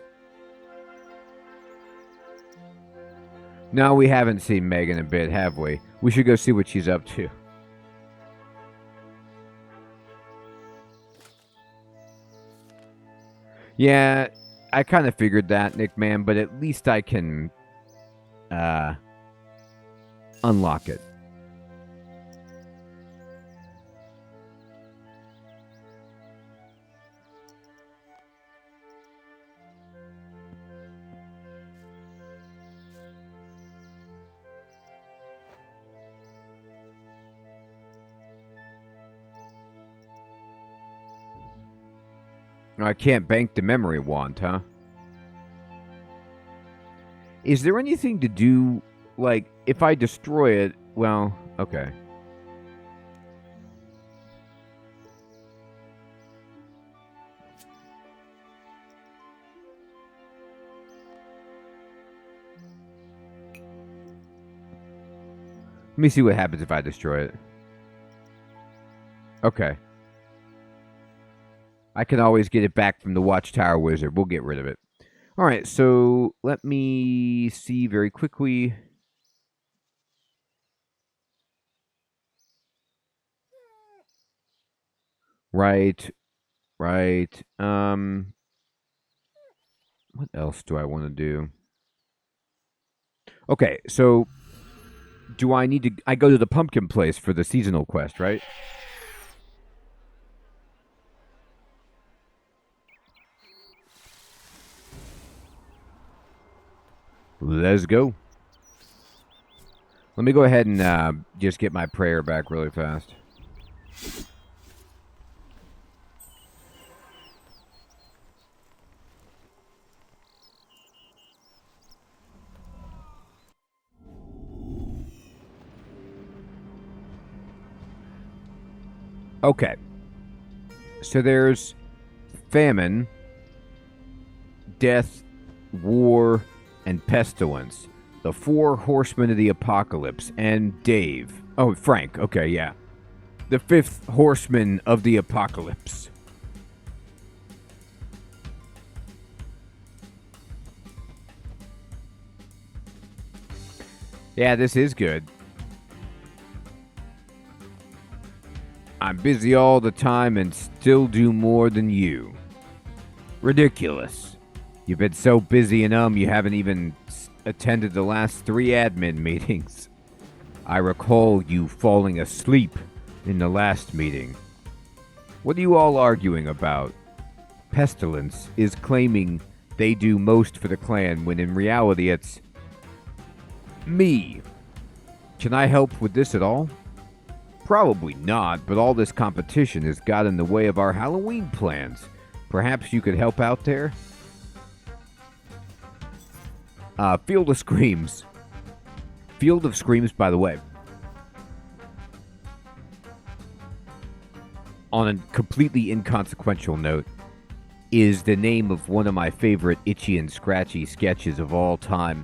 No, we haven't seen Megan a bit, have we? We should go see what she's up to. Yeah, I kind of figured that, Nick, man, but at least I can unlock it. I can't bank the memory wand, huh? Is there anything to do, like, if I destroy it, well, okay. Let me see what happens if I destroy it. Okay. I can always get it back from the Watchtower Wizard. We'll get rid of it. All right, so let me see very quickly. Right. What else do I want to do? Okay, so do I need to... I go to the pumpkin place for the seasonal quest, right? Let's go. Let me go ahead and just get my prayer back really fast. Okay. So there's famine, death, war, and pestilence. The four horsemen of the apocalypse, and Dave. Oh, Frank. Okay, yeah. The fifth horseman of the apocalypse. Yeah, this is good. I'm busy all the time and still do more than you. Ridiculous. You've been so busy and you haven't even attended the last 3 admin meetings. I recall you falling asleep in the last meeting. What are you all arguing about? Pestilence is claiming they do most for the clan when in reality it's me. Can I help with this at all? Probably not, but all this competition has got in the way of our Halloween plans. Perhaps you could help out there? Field of Screams. Field of Screams, by the way. On a completely inconsequential note, is the name of one of my favorite Itchy and Scratchy sketches of all time.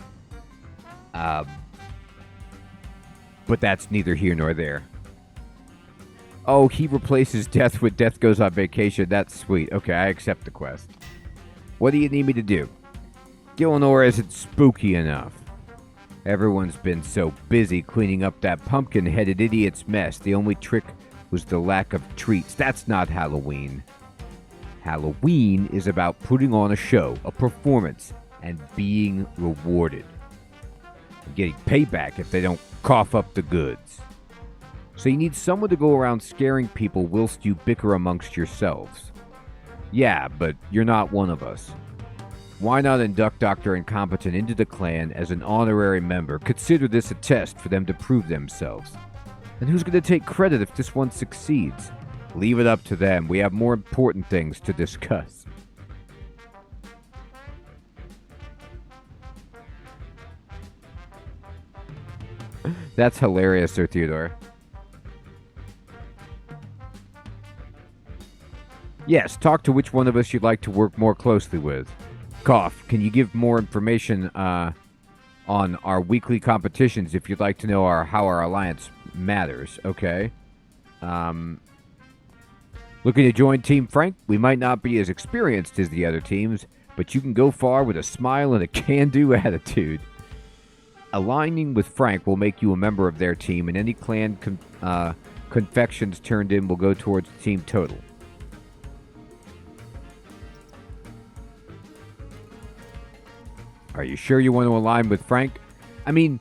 But that's neither here nor there. Oh, he replaces death with Death Goes on Vacation. That's sweet. Okay, I accept the quest. What do you need me to do? Gillinor isn't spooky enough. Everyone's been so busy cleaning up that pumpkin-headed idiot's mess. The only trick was the lack of treats. That's not Halloween. Halloween is about putting on a show, a performance, and being rewarded. And getting payback if they don't cough up the goods. So you need someone to go around scaring people whilst you bicker amongst yourselves. Yeah, but you're not one of us. Why not induct Dr. Incompetent into the clan as an honorary member? Consider this a test for them to prove themselves. And who's going to take credit if this one succeeds? Leave it up to them. We have more important things to discuss. That's hilarious, Sir Theodore. Yes, talk to which one of us you'd like to work more closely with. Cough, can you give more information on our weekly competitions if you'd like to know how our alliance matters? Okay. Looking to join Team Frank? We might not be as experienced as the other teams, but you can go far with a smile and a can-do attitude. Aligning with Frank will make you a member of their team, and any clan confections turned in will go towards the team total. Are you sure you want to align with Frank? I mean,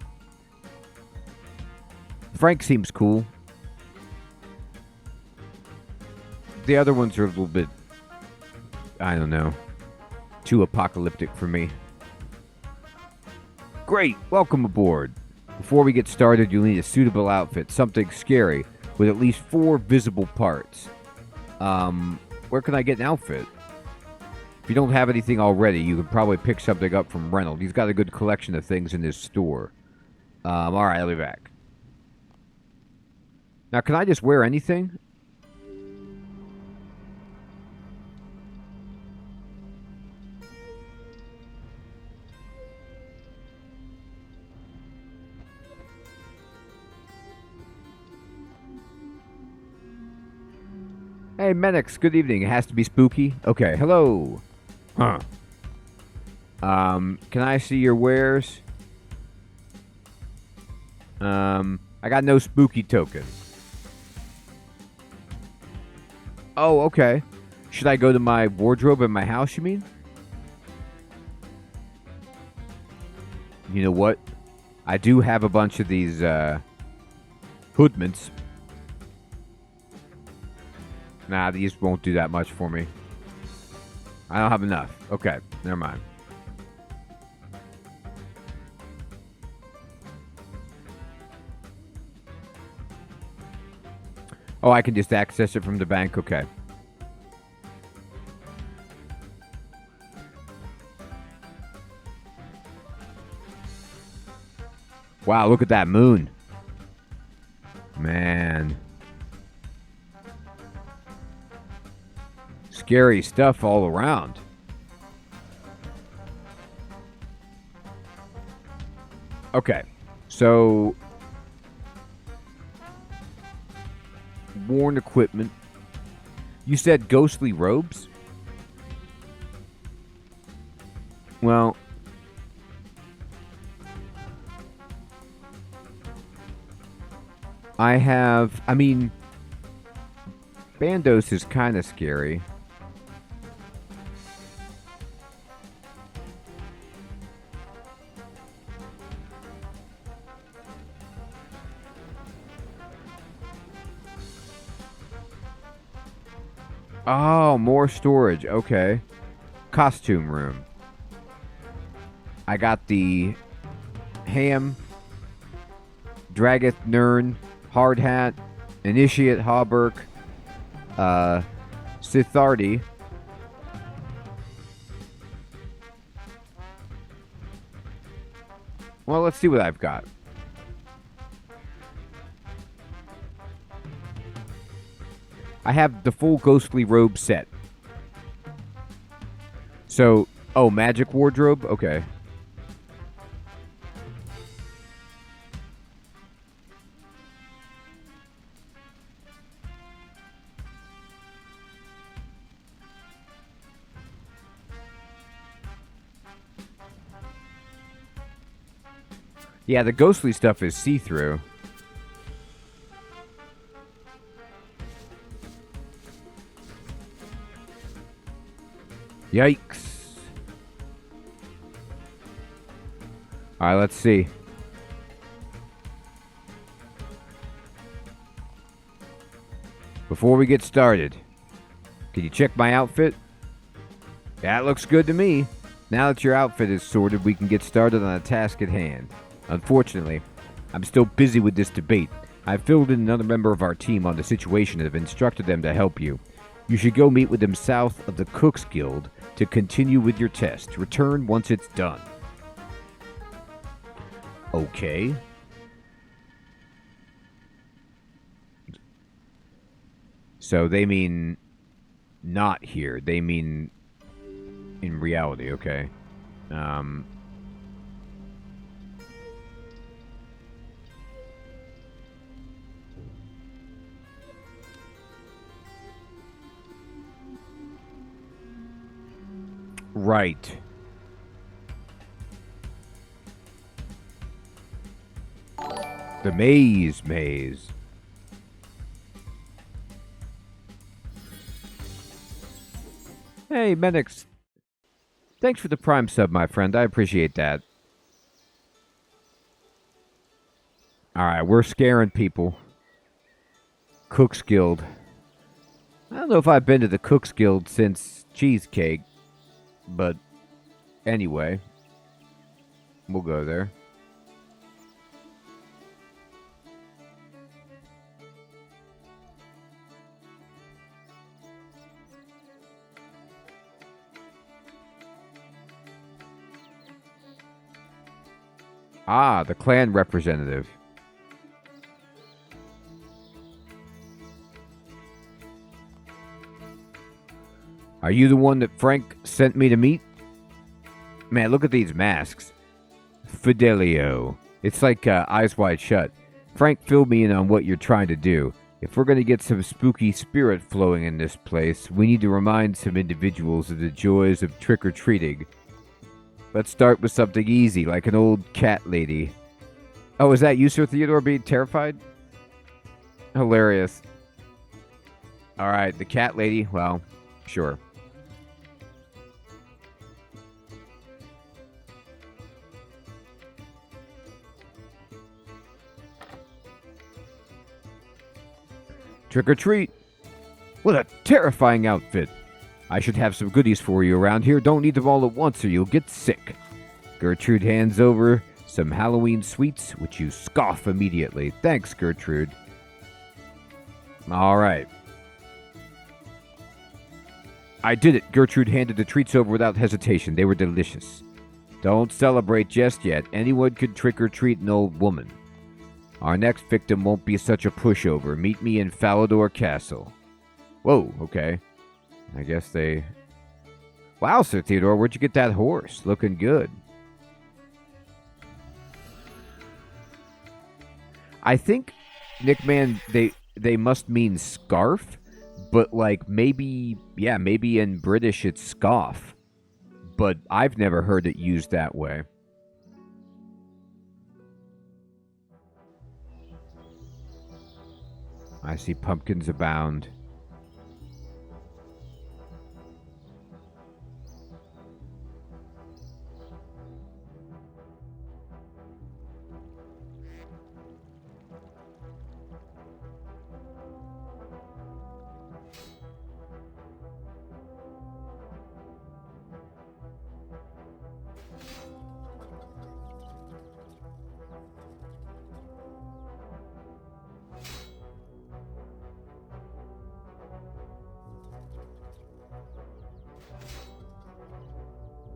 Frank seems cool. The other ones are a little bit, I don't know, too apocalyptic for me. Great, welcome aboard. Before we get started, you'll need a suitable outfit, something scary, with at least 4 visible parts. Where can I get an outfit? If you don't have anything already, you can probably pick something up from Reynolds. He's got a good collection of things in his store. Alright, I'll be back. Now, can I just wear anything? Hey, Menix, good evening. It has to be spooky. Okay, hello. Huh. Can I see your wares? I got no spooky token. Oh, okay. Should I go to my wardrobe in my house, you mean? You know what? I do have a bunch of these, hoodments. Nah, these won't do that much for me. I don't have enough. Okay, never mind. Oh, I can just access it from the bank? Okay. Wow, look at that moon. Man. Scary stuff all around. Okay, so worn equipment. You said ghostly robes? Well, I mean, Bandos is kind of scary. Oh, more storage. Okay. Costume room. I got the Ham, Dragath Nern, Hard Hat, Initiate Hauberk, Sithardi. Well, let's see what I've got. I have the full ghostly robe set. So, oh, magic wardrobe? Okay. Yeah, the ghostly stuff is see-through. Yikes. Alright, let's see. Before we get started, can you check my outfit? That looks good to me. Now that your outfit is sorted, we can get started on the task at hand. Unfortunately, I'm still busy with this debate. I've filled in another member of our team on the situation and have instructed them to help you. You should go meet with them south of the Cook's Guild to continue with your test. Return once it's done. Okay. So they mean not here. They mean in reality, okay. Right. The maze. Hey, Menix. Thanks for the Prime sub, my friend. I appreciate that. Alright, we're scaring people. Cook's Guild. I don't know if I've been to the Cook's Guild since Cheesecake, but anyway, we'll go there. Ah, the clan representative. Are you the one that Frank sent me to meet? Man, look at these masks. Fidelio. It's like Eyes Wide Shut. Frank filled me in on what you're trying to do. If we're going to get some spooky spirit flowing in this place, we need to remind some individuals of the joys of trick-or-treating. Let's start with something easy, like an old cat lady. Oh, is that you, Sir Theodore, being terrified? Hilarious. Alright, the cat lady, well, sure. Trick or treat. What a terrifying outfit. I should have some goodies for you around here. Don't need them all at once or you'll get sick. Gertrude hands over some Halloween sweets, which you scoff immediately. Thanks, Gertrude. All right. I did it. Gertrude handed the treats over without hesitation. They were delicious. Don't celebrate just yet. Anyone could trick or treat an old woman. Our next victim won't be such a pushover. Meet me in Falador Castle. Whoa, okay. I guess they... Wow, Sir Theodore, where'd you get that horse? Looking good. I think, Nickman, they must mean scarf, but like maybe, yeah, maybe in British it's scoff. But I've never heard it used that way. I see pumpkins abound.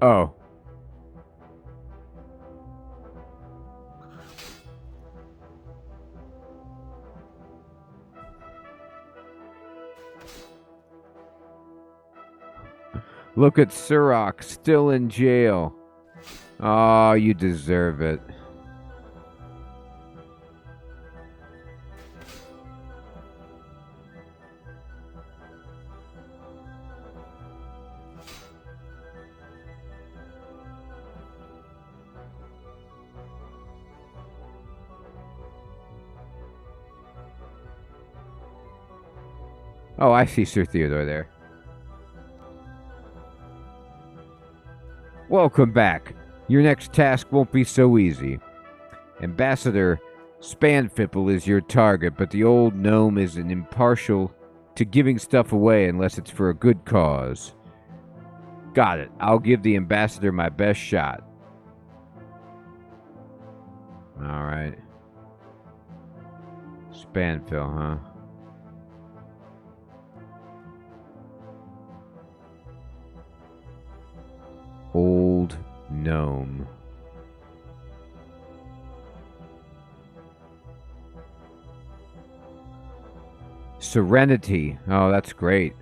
Oh. Look at Surok, still in jail. Oh, you deserve it. Oh, I see Sir Theodore there. Welcome back. Your next task won't be so easy. Ambassador Spanfipple is your target, but the old gnome is an impartial to giving stuff away unless it's for a good cause. Got it. I'll give the ambassador my best shot. Alright. Spanfill, huh? Old gnome. Serenity. Oh, that's great.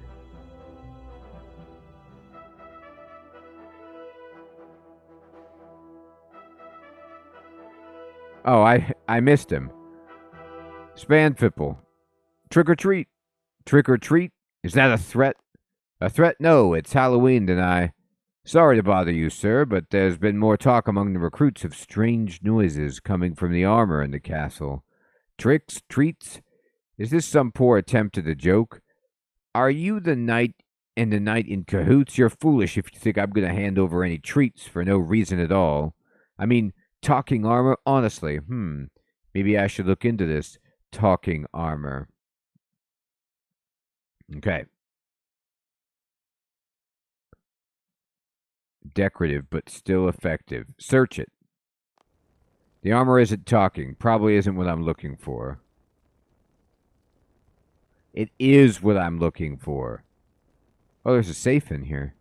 Oh, I missed him. Spanfipple. Trick or treat. Trick or treat? Is that a threat? A threat? No, it's Halloween tonight. Sorry to bother you, sir, but there's been more talk among the recruits of strange noises coming from the armor in the castle. Tricks? Treats? Is this some poor attempt at a joke? Are you the knight and the knight in cahoots? You're foolish if you think I'm going to hand over any treats for no reason at all. I mean, talking armor? Honestly, maybe I should look into this. Talking armor. Okay. Decorative, but still effective. Search it. The armor isn't talking. Probably isn't what I'm looking for. It is what I'm looking for. Oh, there's a safe in here.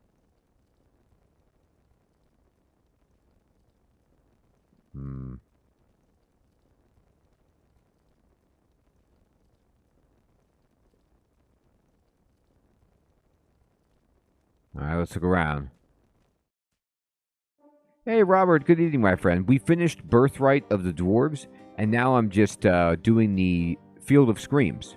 Alright, let's look around. Hey, Robert. Good evening, my friend. We finished Birthright of the Dwarves, and now I'm just doing the Field of Screams.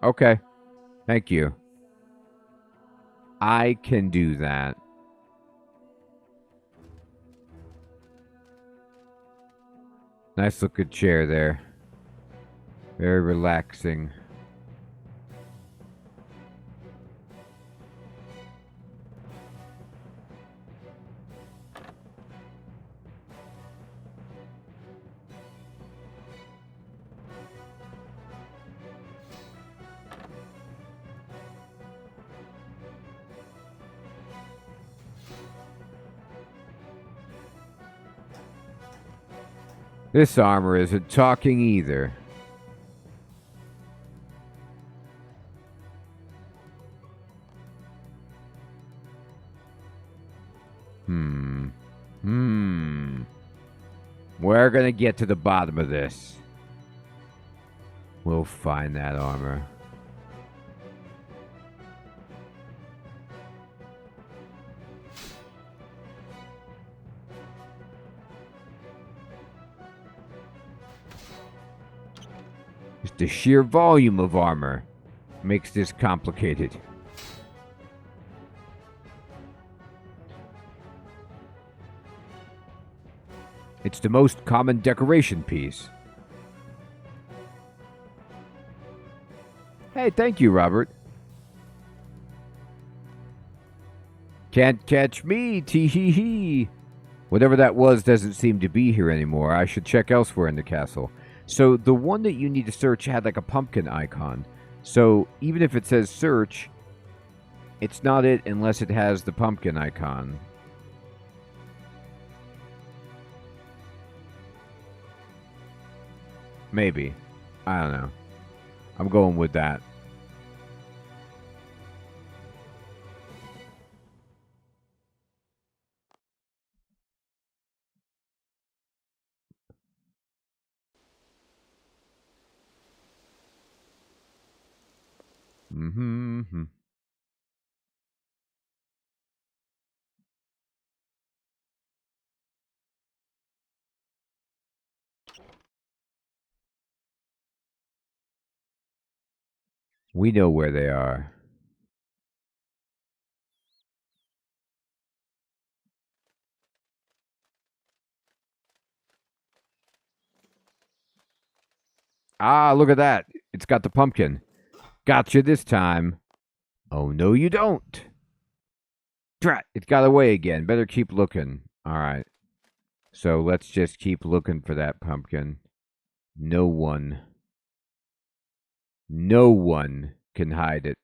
Okay. Thank you. I can do that. Nice looking chair there. Very relaxing. This armor isn't talking either. We're gonna get to the bottom of this. We'll find that armor. Just the sheer volume of armor makes this complicated. It's the most common decoration piece. Hey, thank you, Robert. Can't catch me, tee-hee-hee. Whatever that was doesn't seem to be here anymore. I should check elsewhere in the castle. So the one that you need to search had like a pumpkin icon. So even if it says search, it's not it unless it has the pumpkin icon. Maybe. I don't know. I'm going with that. We know where they are. Ah, look at that. It's got the pumpkin. Gotcha this time. Oh, no, you don't. Drat, it got away again. Better keep looking. All right. So let's just keep looking for that pumpkin. No one can hide it.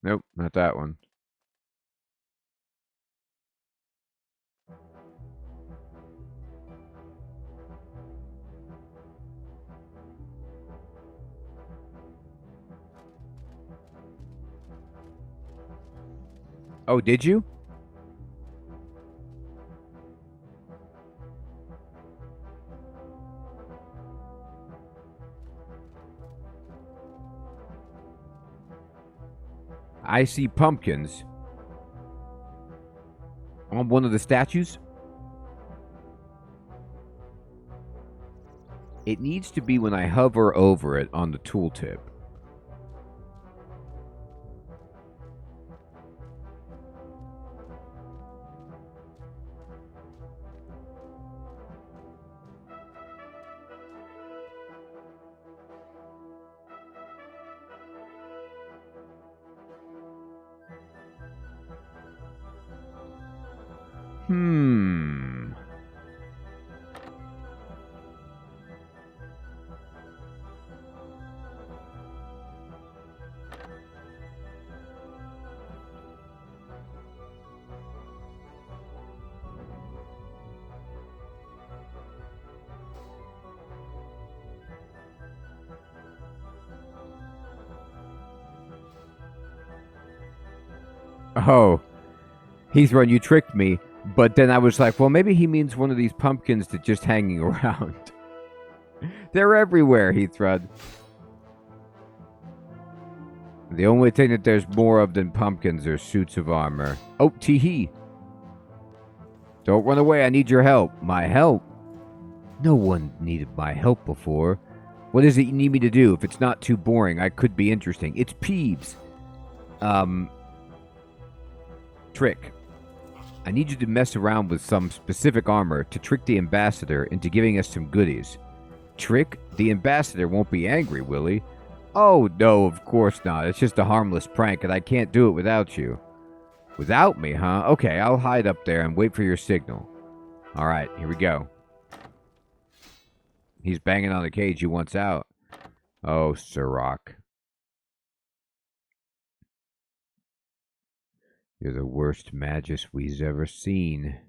Nope, not that one. Oh, did you? I see pumpkins on one of the statues. It needs to be when I hover over it on the tooltip. Oh, he's run. You tricked me. But then I was like, well, maybe he means one of these pumpkins that's just hanging around. They're everywhere, Heathrud. The only thing that there's more of than pumpkins are suits of armor. Oh, tee-hee. Don't run away. I need your help. My help? No one needed my help before. What is it you need me to do? If it's not too boring, I could be interesting. It's Peeves. Trick. I need you to mess around with some specific armor to trick the ambassador into giving us some goodies. Trick? The ambassador won't be angry, will he? Oh, no, of course not. It's just a harmless prank, and I can't do it without you. Without me, huh? Okay, I'll hide up there and wait for your signal. All right, here we go. He's banging on the cage he wants out. Oh, Sirach. You're the worst magus we've ever seen.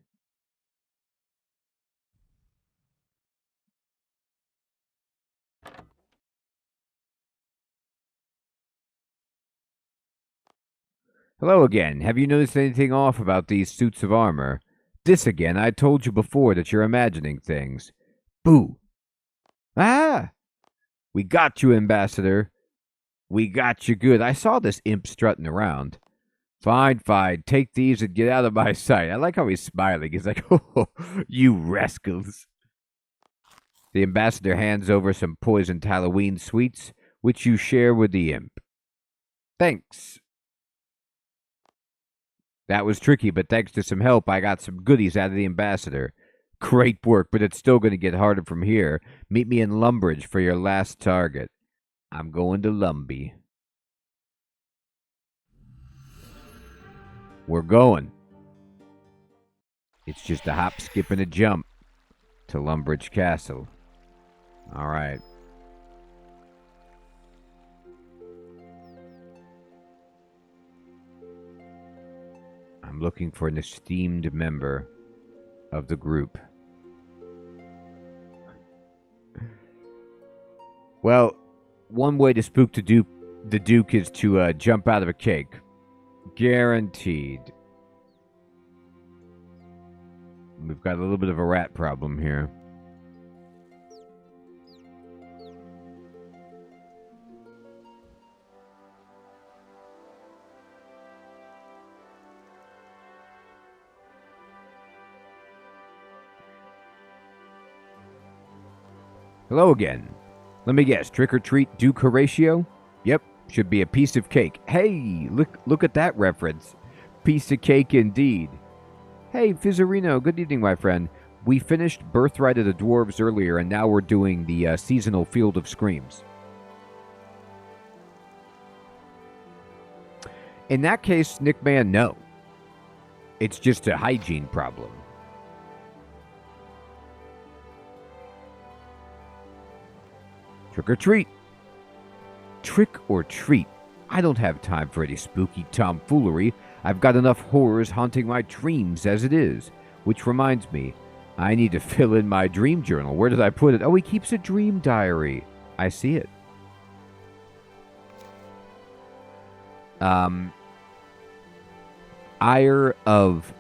Hello again. Have you noticed anything off about these suits of armor? This again. I told you before that you're imagining things. Boo. Ah! We got you, Ambassador. We got you good. I saw this imp strutting around. Fine, fine. Take these and get out of my sight. I like how he's smiling. He's like, oh, you rascals. The ambassador hands over some poisoned Halloween sweets, which you share with the imp. Thanks. That was tricky, but thanks to some help, I got some goodies out of the ambassador. Great work, but it's still going to get harder from here. Meet me in Lumbridge for your last target. I'm going to Lumbee. We're going. It's just a hop, skip, and a jump to Lumbridge Castle. All right. I'm looking for an esteemed member of the group. Well, one way to spook the Duke is to jump out of a cake. Guaranteed. We've got a little bit of a rat problem here. Hello again. Let me guess, trick or treat Duke Horatio? Yep, should be a piece of cake. Hey, look at that reference. Piece of cake indeed. Hey, Fizzerino, good evening, my friend. We finished Birthright of the Dwarves earlier, and now we're doing the seasonal Field of Screams. In that case, Nickman, no. It's just a hygiene problem. Trick or treat. Trick or treat. I don't have time for any spooky tomfoolery. I've got enough horrors haunting my dreams as it is. Which reminds me, I need to fill in my dream journal. Where did I put it? Oh, he keeps a dream diary. I see it. Ire of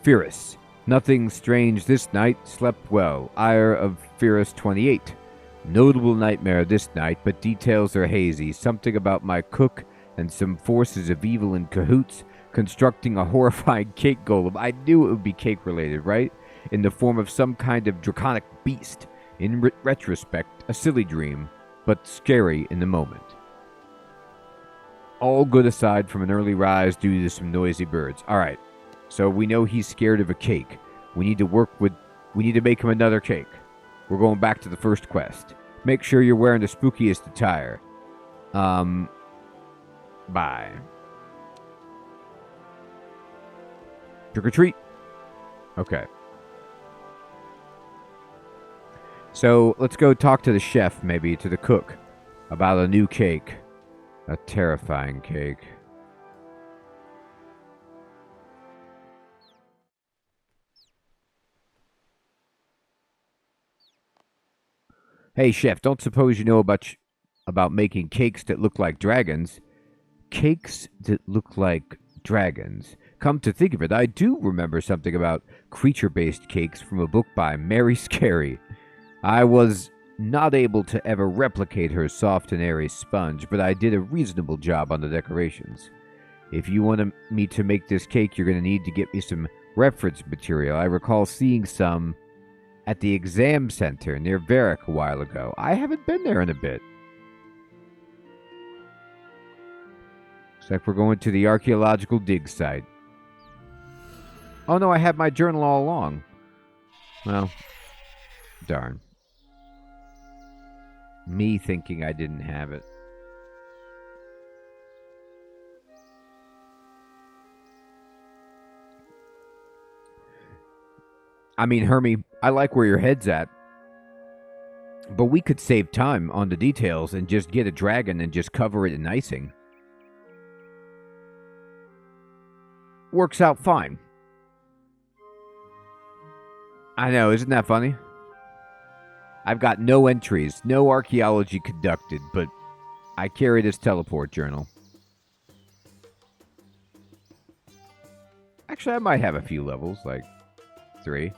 Pyrrhus. Nothing strange this night, slept well. Ire of Pyrrhus 28. Notable nightmare this night, but details are hazy. Something about my cook and some forces of evil in cahoots, constructing a horrifying cake golem. I knew it would be cake related, right? In the form of some kind of draconic beast. In retrospect, a silly dream, but scary in the moment. All good aside from an early rise due to some noisy birds. Alright, so we know he's scared of a cake. We need to make him another cake. We're going back to the first quest. Make sure you're wearing the spookiest attire. Bye. Trick or treat. Okay. So, let's go talk to the chef, maybe, to the cook, about a new cake. A terrifying cake. Hey, chef, don't suppose you know about making cakes that look like dragons? Cakes that look like dragons. Come to think of it, I do remember something about creature-based cakes from a book by Mary Scary. I was not able to ever replicate her soft and airy sponge, but I did a reasonable job on the decorations. If you want me to make this cake, you're going to need to get me some reference material. I recall seeing some at the exam center near Varric a while ago. I haven't been there in a bit. Looks like we're going to the archaeological dig site. Oh no, I had my journal all along. Well, darn. Me thinking I didn't have it. I mean, Hermie, I like where your head's at. But we could save time on the details and just get a dragon and just cover it in icing. Works out fine. I know, isn't that funny? I've got no entries, no archaeology conducted, but I carry this teleport journal. Actually, I might have a few levels, like 3.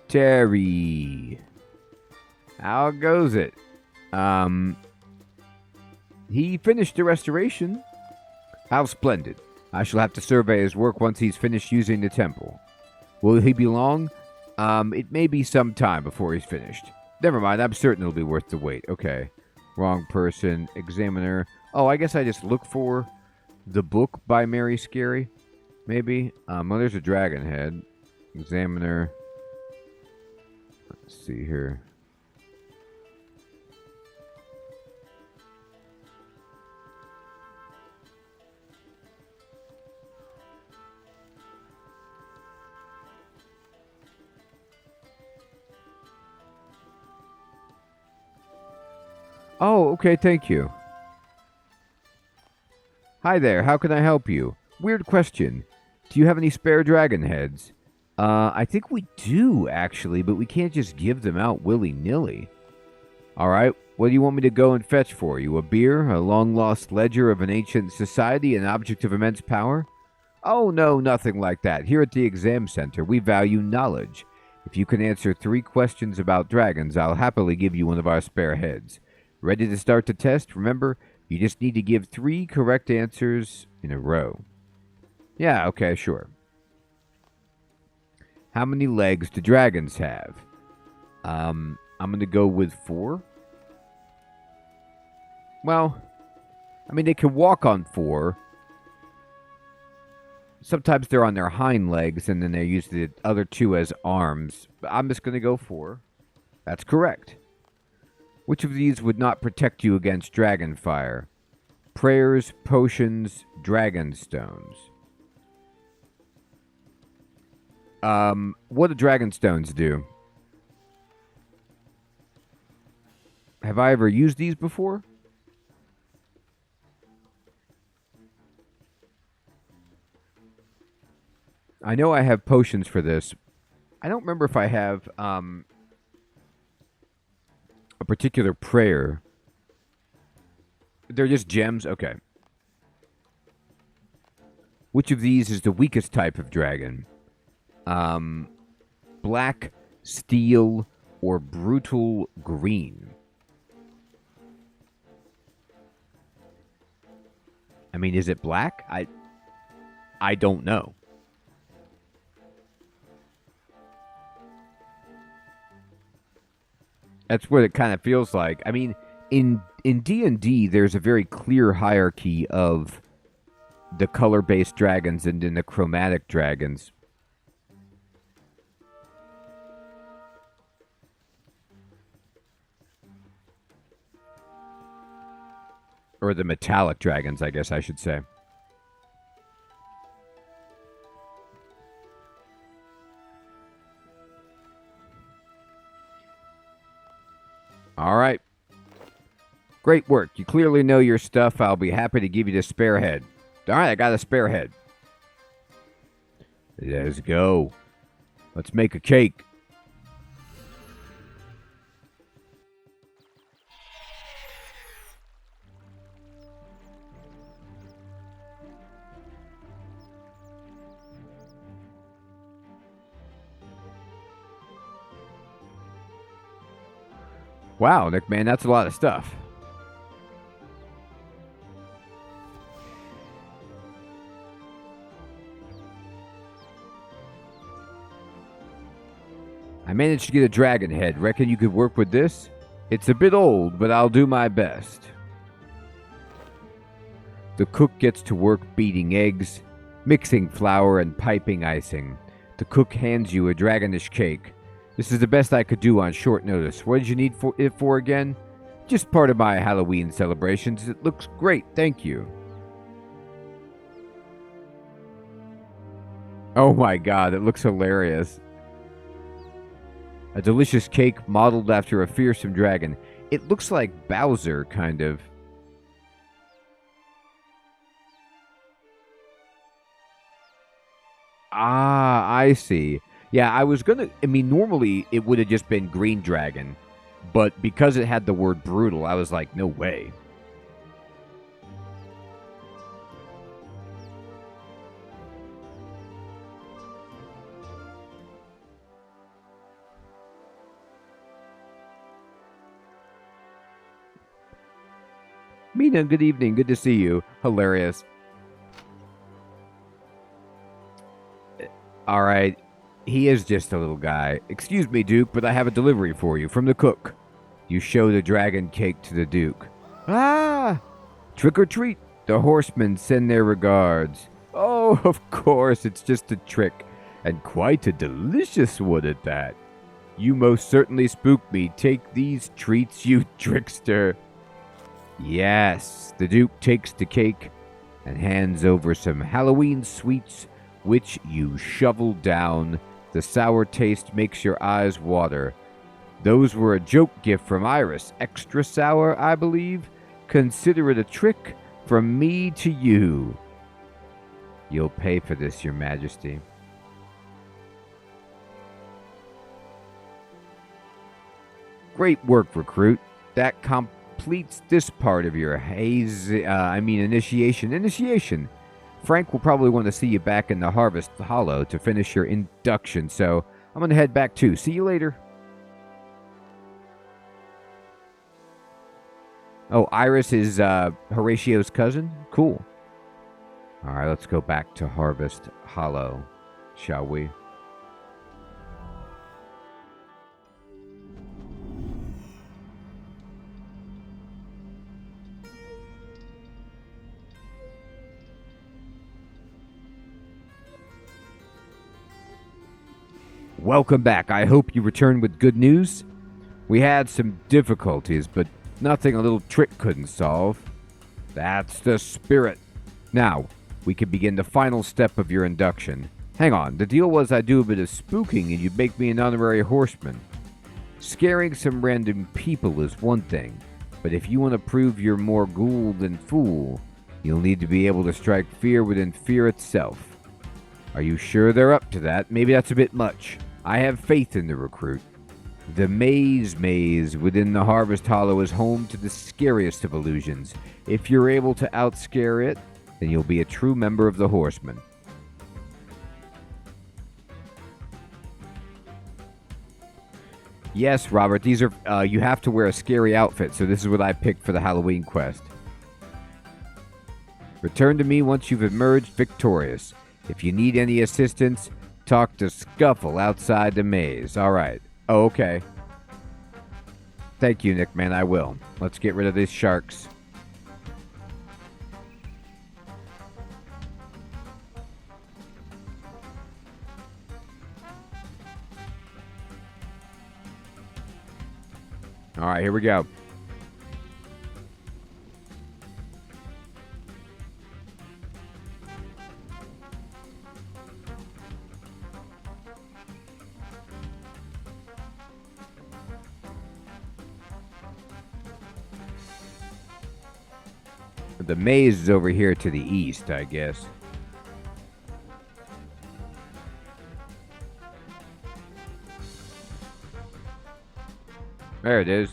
Terry. How goes it? He finished the restoration. How splendid. I shall have to survey his work once he's finished using the temple. Will he be long? It may be some time before he's finished. Never mind, I'm certain it'll be worth the wait. Okay. Wrong person. Examiner. Oh, I guess I just look for the book by Mary Scary. Maybe. Well, there's a dragon head. Examiner. Let's see here. Oh, okay, thank you. Hi there, how can I help you? Weird question. Do you have any spare dragon heads? I think we do, actually, but we can't just give them out willy-nilly. Alright, what do you want me to go and fetch for you? A beer? A long-lost ledger of an ancient society? An object of immense power? Oh, no, nothing like that. Here at the exam center, we value knowledge. If you can answer 3 questions about dragons, I'll happily give you one of our spare heads. Ready to start the test? Remember, you just need to give 3 correct answers in a row. Yeah, okay, sure. How many legs do dragons have? I'm going to go with 4. Well, I mean, they can walk on 4. Sometimes they're on their hind legs, and then they use the other 2 as arms. But I'm just going to go 4. That's correct. Which of these would not protect you against dragon fire? Prayers, potions, dragon stones. What do dragon stones do? Have I ever used these before? I know I have potions for this. I don't remember if I have a particular prayer. They're just gems? Okay. Which of these is the weakest type of dragon? Black, steel, or brutal green? I mean, is it black? I don't know. That's what it kind of feels like. I mean, in D&D, there's a very clear hierarchy of the color-based dragons and then the chromatic dragons. Or the metallic dragons, I guess I should say. All right. Great work. You clearly know your stuff. I'll be happy to give you the spare head. All right, I got a spare head. Let's go. Let's make a cake. Wow, Nick, man, that's a lot of stuff. I managed to get a dragon head. Reckon you could work with this? It's a bit old, but I'll do my best. The cook gets to work beating eggs, mixing flour, and piping icing. The cook hands you a dragonish cake. This is the best I could do on short notice. What did you need it for again? Just part of my Halloween celebrations. It looks great, thank you. Oh my god, it looks hilarious. A delicious cake modeled after a fearsome dragon. It looks like Bowser, kind of. Ah, I see. Yeah, I was gonna... I mean, normally it would have just been Green Dragon. But because it had the word brutal, I was like, no way. Mina, good evening. Good to see you. Hilarious. All right. He is just a little guy. Excuse me, Duke, but I have a delivery for you from the cook. You show the dragon cake to the Duke. Ah! Trick or treat. The horsemen send their regards. Oh, of course, it's just a trick. And quite a delicious one at that. You most certainly spooked me. Take these treats, you trickster. Yes, the Duke takes the cake and hands over some Halloween sweets, which you shovel down. The sour taste makes your eyes water. Those were a joke gift from Iris. Extra sour, I believe. Consider it a trick from me to you. You'll pay for this, Your Majesty. Great work, recruit. That completes this part of your initiation. Initiation. Frank will probably want to see you back in the Harvest Hollow to finish your induction, so I'm going to head back too. See you later. Oh, Iris is Horatio's cousin? Cool. All right, let's go back to Harvest Hollow, shall we? Welcome back. I hope you returned with good news. We had some difficulties, but nothing a little trick couldn't solve. That's the spirit. Now, we can begin the final step of your induction. Hang on, the deal was I'd do a bit of spooking and you'd make me an honorary horseman. Scaring some random people is one thing, but if you want to prove you're more ghoul than fool, you'll need to be able to strike fear within fear itself. Are you sure they're up to that? Maybe that's a bit much. I have faith in the recruit. The maze within the Harvest Hollow is home to the scariest of illusions. If you're able to outscare it, then you'll be a true member of the Horsemen. Yes, Robert, these are, you have to wear a scary outfit, so this is what I picked for the Halloween quest. Return to me once you've emerged victorious. If you need any assistance, talk to Scuffle outside the maze. Alright. Oh, okay. Thank you, Nickman, I will. Let's get rid of these sharks. Alright, here we go. The maze is over here to the east, I guess. There it is.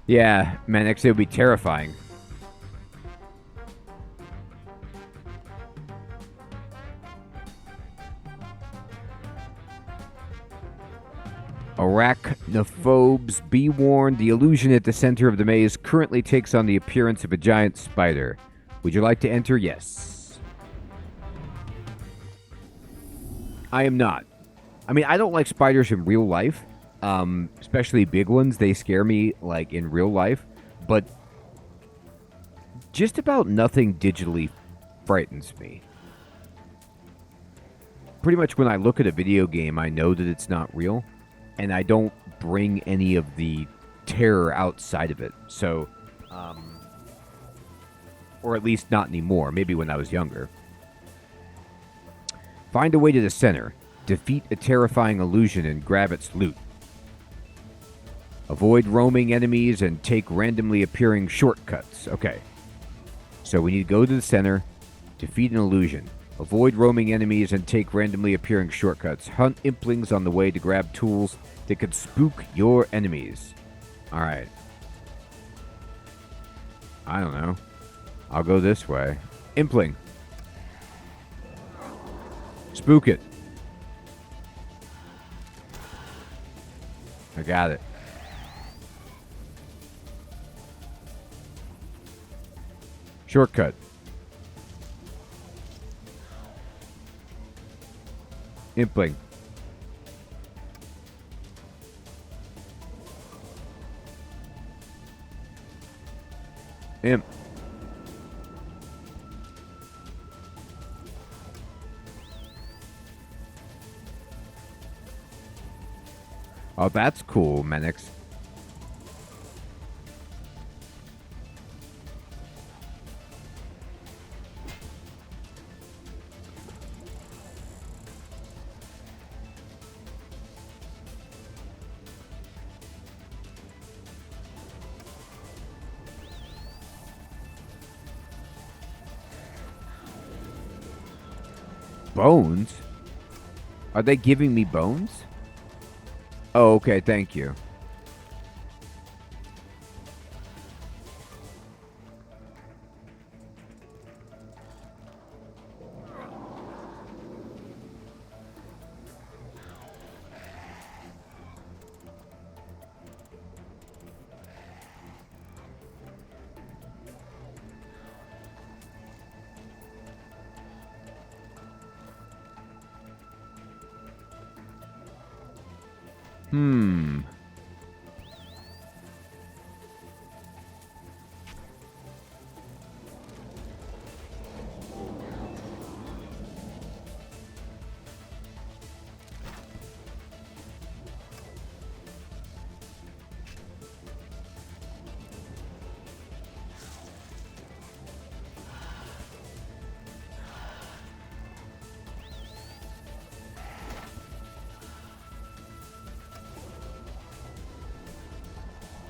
Yeah, man, actually it would be terrifying. Arachnophobes, be warned, the illusion at the center of the maze currently takes on the appearance of a giant spider. Would you like to enter? Yes. I am not. I mean, I don't like spiders in real life, especially big ones. They scare me, like, in real life. But just about nothing digitally frightens me. Pretty much when I look at a video game, I know that it's not real. And I don't bring any of the terror outside of it. So, or at least not anymore. Maybe when I was younger. Find a way to the center. Defeat a terrifying illusion and grab its loot. Avoid roaming enemies and take randomly appearing shortcuts. Okay. So we need to go to the center. Defeat an illusion. Avoid roaming enemies and take randomly appearing shortcuts. Hunt implings on the way to grab tools that could spook your enemies. Alright. I don't know. I'll go this way. Impling. Spook it. I got it. Shortcut. Impling. Imp. Oh, that's cool, Menix. Bones? Are they giving me bones? Oh, okay, thank you.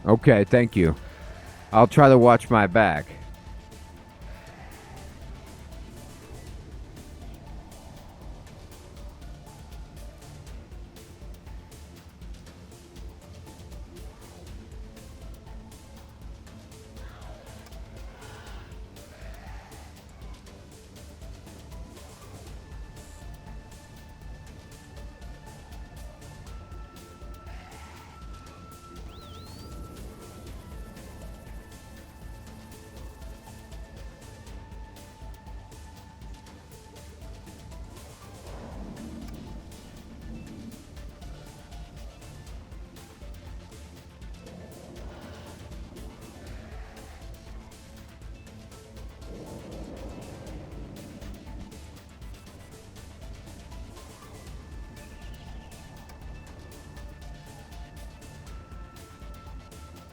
Okay, thank you. I'll try to watch my back.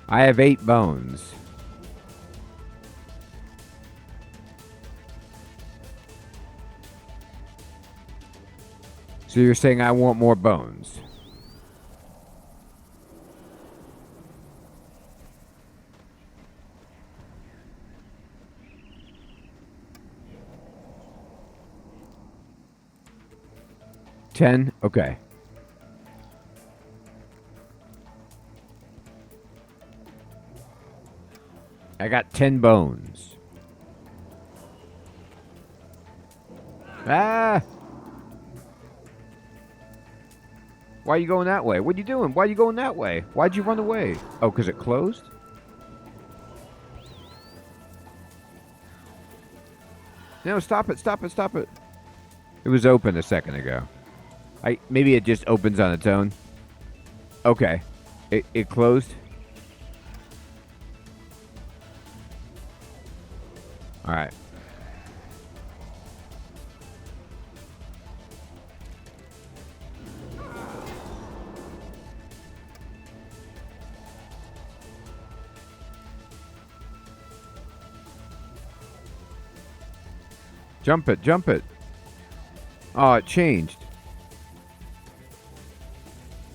I have 8 bones. So you're saying I want more bones? $10? Okay. I got 10 bones. Ah! Why are you going that way? What are you doing? Why are you going that way? Why'd you run away? Oh, because it closed? No, stop it, stop it, stop it. It was open a second ago. Maybe it just opens on its own. Okay. It closed? Alright. Jump it, jump it. Oh, it changed.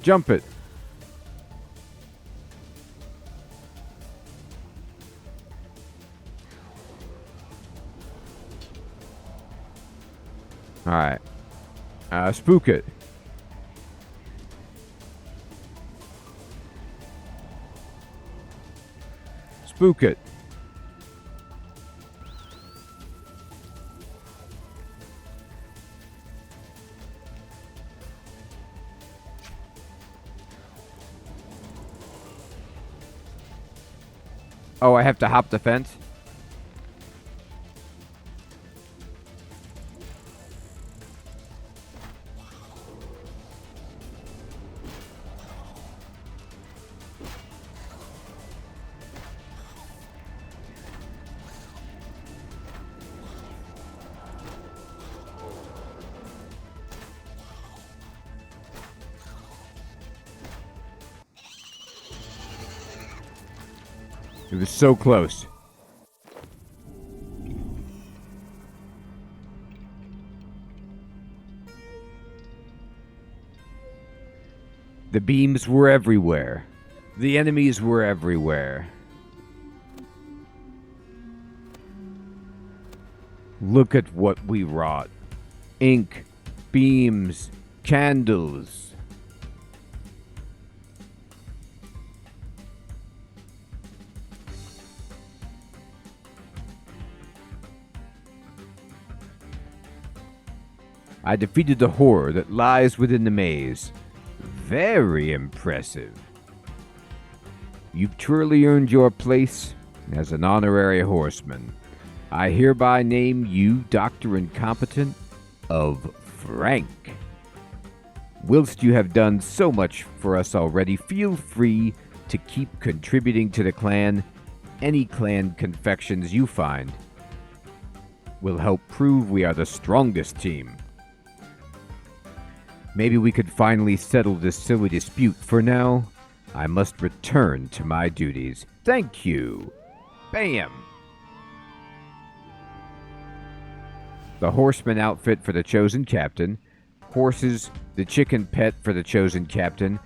Jump it. Alright. Spook it. Spook it. Oh, I have to hop the fence? It was so close. The beams were everywhere. The enemies were everywhere. Look at what we wrought. Ink, beams, candles. I defeated the horror that lies within the maze. Very impressive. You've truly earned your place as an honorary horseman. I hereby name you Dr. Incompetent of Frank. Whilst you have done so much for us already, feel free to keep contributing to the clan. Any clan confections you find will help prove we are the strongest team. Maybe we could finally settle this silly dispute. For now, I must return to my duties. Thank you. Bam! The horseman outfit for the chosen captain. Horses, the chicken pet for the chosen captain.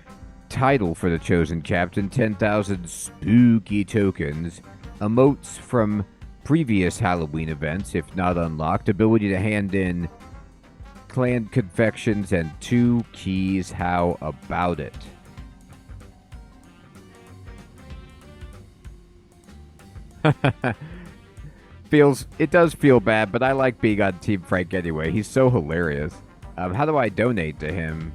Title for the chosen captain, 10,000 spooky tokens. Emotes from previous Halloween events, if not unlocked. Ability to hand in clan confections and 2 keys. How about it? It does feel bad, but I like being on Team Frank anyway. He's so hilarious. How do I donate to him?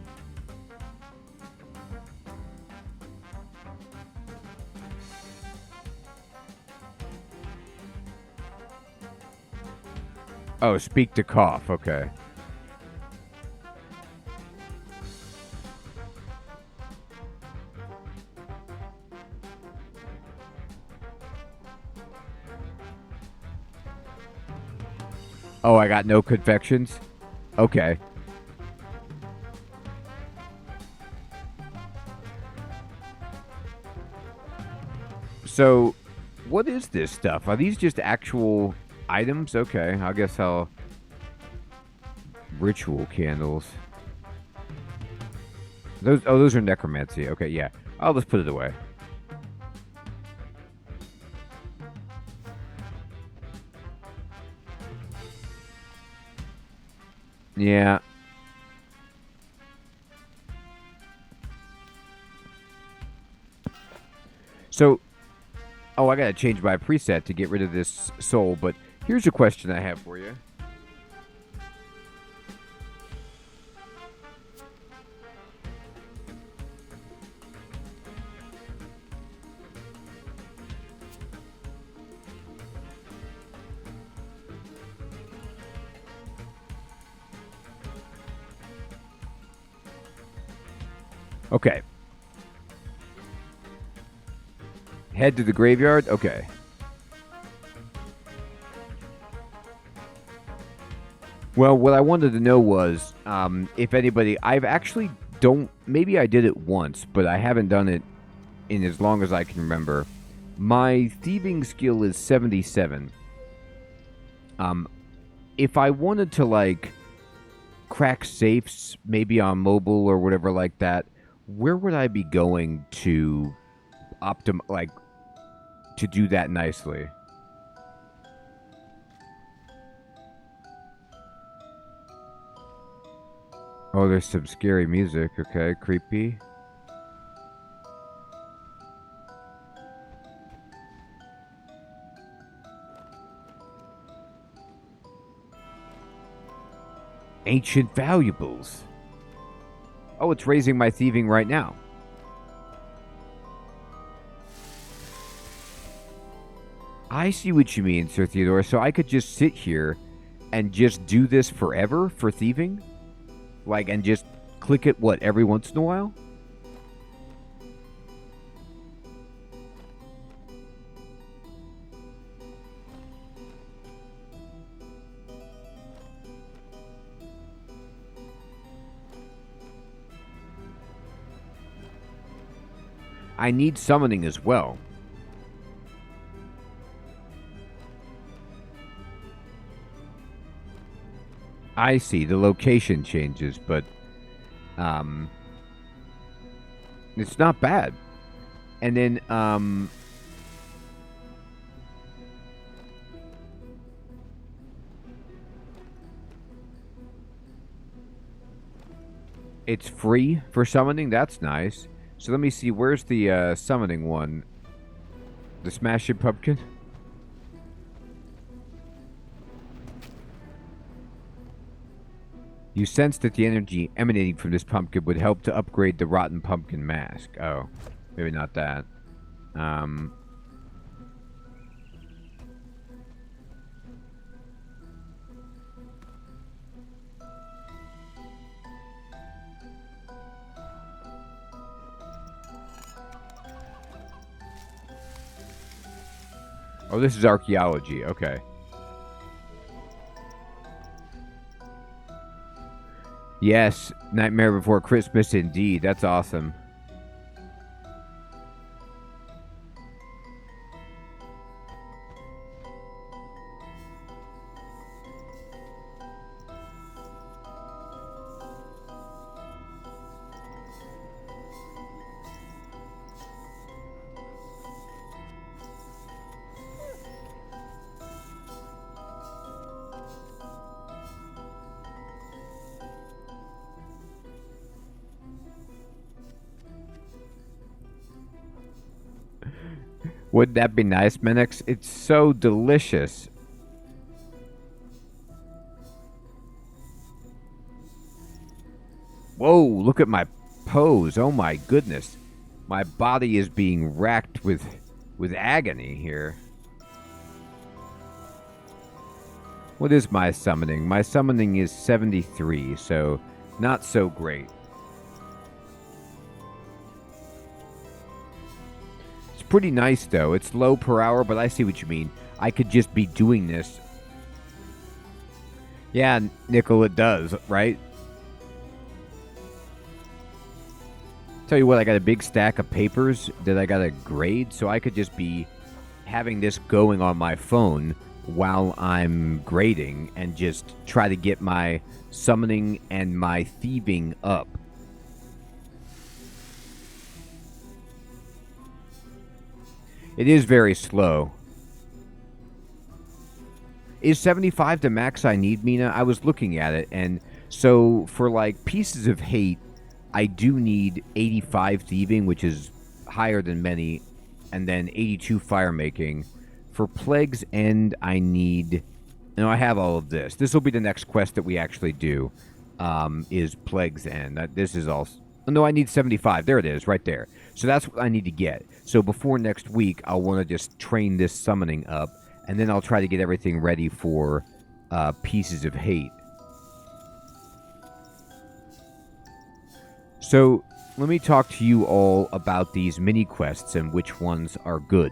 Oh, speak to cough. Okay. Oh, I got no confections? Okay. So, what is this stuff? Are these just actual items? Okay, I guess I'll... Ritual candles. Those are necromancy. Okay, yeah. I'll just put it away. Yeah. So, oh, I gotta change my preset to get rid of this soul, but here's a question I have for you. Okay. Head to the graveyard? Okay. Well, what I wanted to know was if anybody... I've actually don't... Maybe I did it once, but I haven't done it in as long as I can remember. My thieving skill is 77. If I wanted to, like, crack safes, maybe on mobile or whatever like that, where would I be going to to do that nicely? Oh, there's some scary music. Okay, creepy. Ancient valuables. Oh, it's raising my thieving right now. I see what you mean, Sir Theodore. So I could just sit here and just do this forever for thieving? Like, and just click it, what, every once in a while? I need summoning as well. I see. The location changes, but it's not bad. And then it's free for summoning. That's nice. So let me see. Where's the summoning one? The Smashing Pumpkin? You sense that the energy emanating from this pumpkin would help to upgrade the Rotten Pumpkin Mask. Oh, maybe not that. Oh, this is archaeology. Okay. Yes, Nightmare Before Christmas indeed. That's awesome. Wouldn't that be nice, Minix? It's so delicious. Whoa, look at my pose. Oh my goodness. My body is being racked with agony here. What is my summoning? My summoning is 73, so not so great. It's pretty nice, though. It's low per hour, but I see what you mean. I could just be doing this. Yeah, Nickel, it does, right? Tell you what, I got a big stack of papers that I got to grade, so I could just be having this going on my phone while I'm grading and just try to get my summoning and my thieving up. It is very slow. Is 75 the max I need, Mina? I was looking at it, and so for like Pieces of Hate, I do need 85 thieving, which is higher than many, and then 82 fire making. For Plague's End, I need... I have all of this. This will be the next quest that we actually do, is Plague's End. This is all... No, I need 75. There it is, right there. So that's what I need to get. So before next week, I'll want to just train this summoning up, and then I'll try to get everything ready for Pieces of Hate. So let me talk to you all about these mini-quests and which ones are good.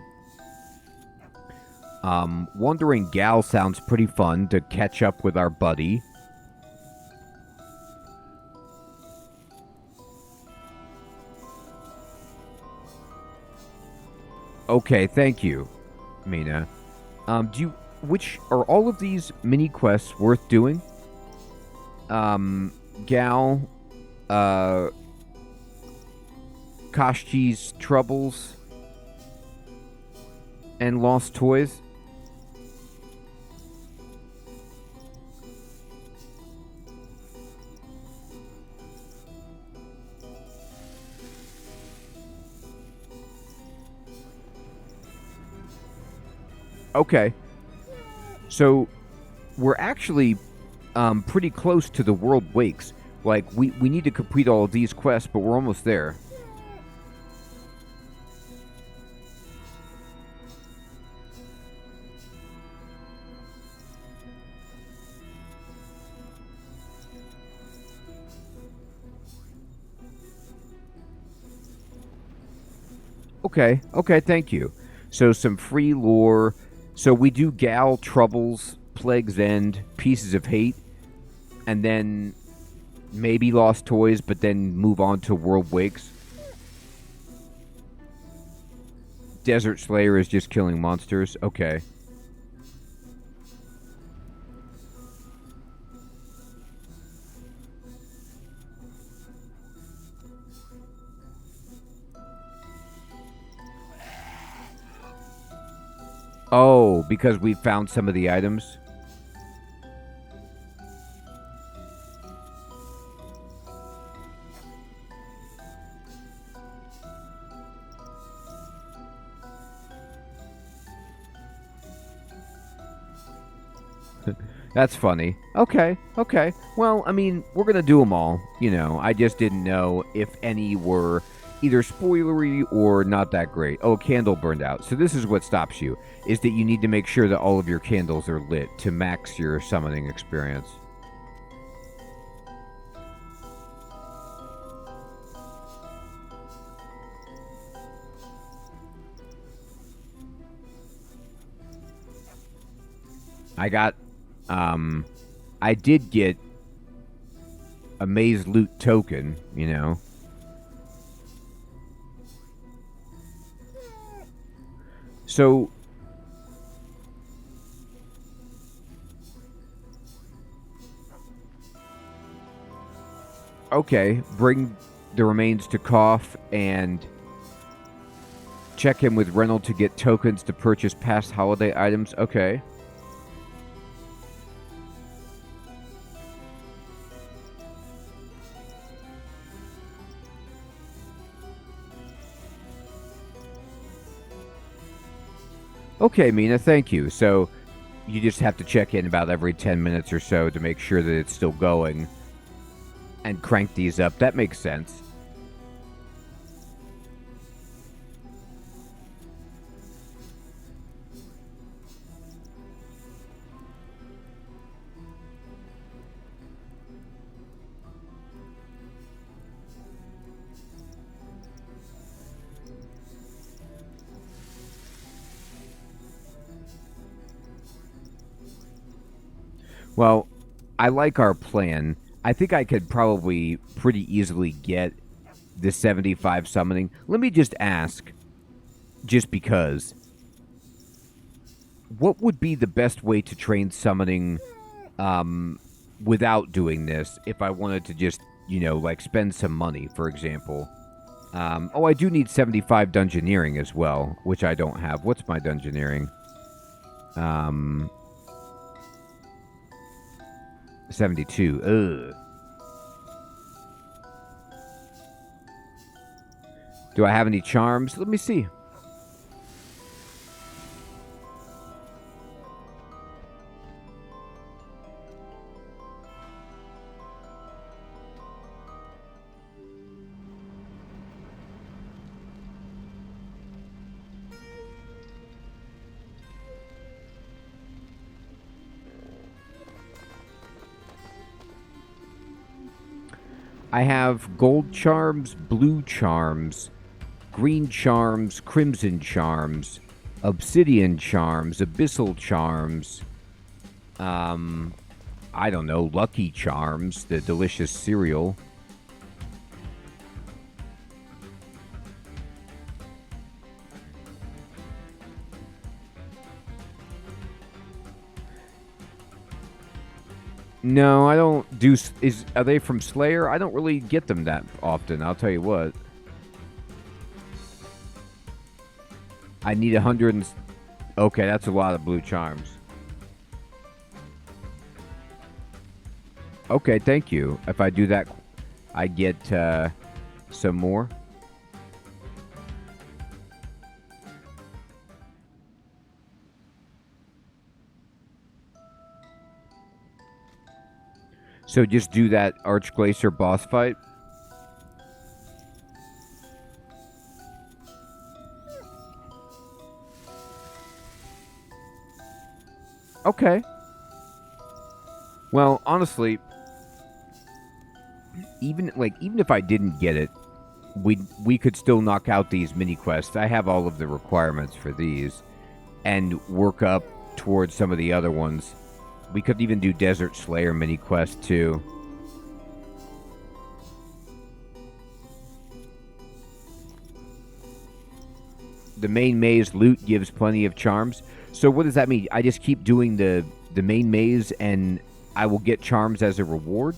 Wandering Gal sounds pretty fun to catch up with our buddy. Okay, thank you, Mina. Which are all of these mini quests worth doing? Gal, Kashchi's Troubles, and Lost Toys. Okay. So, we're actually pretty close to the World Wakes. Like, we need to complete all of these quests, but we're almost there. Okay, thank you. So, some free lore... So we do Gal, Troubles, Plague's End, Pieces of Hate, and then maybe Lost Toys, but then move on to World Wakes. Desert Slayer is just killing monsters. Okay. Oh, because we found some of the items? That's funny. Okay. Well, I mean, we're going to do them all. I just didn't know if any were either spoilery or not that great. Oh, a candle burned out. So this is what stops you, is that you need to make sure that all of your candles are lit to max your summoning experience. I did get a maze loot token, So, okay, bring the remains to Koff and check in with Reynolds to get tokens to purchase past holiday items. Okay. Okay, Mina, thank you. So you just have to check in about every 10 minutes or so to make sure that it's still going and crank these up. That makes sense. Well, I like our plan. I think I could probably pretty easily get the 75 summoning. Let me just ask, just because, what would be the best way to train summoning without doing this if I wanted to just, like spend some money, for example? Oh, I do need 75 dungeoneering as well, which I don't have. What's my dungeoneering? 72. Ugh. Do I have any charms? Let me see. I have gold charms, blue charms, green charms, crimson charms, obsidian charms, abyssal charms, I don't know, lucky charms, the delicious cereal. No, I don't do. Are they from Slayer? I don't really get them that often. I'll tell you what. I need 100 and... Okay, that's a lot of blue charms. Okay, thank you. If I do that, I get some more. So just do that Archglacier boss fight. Okay. Well, honestly, even if I didn't get it, we could still knock out these mini quests. I have all of the requirements for these and work up towards some of the other ones. We could even do Desert Slayer mini quest too. The main maze loot gives plenty of charms. So what does that mean? I just keep doing the main maze and I will get charms as a reward?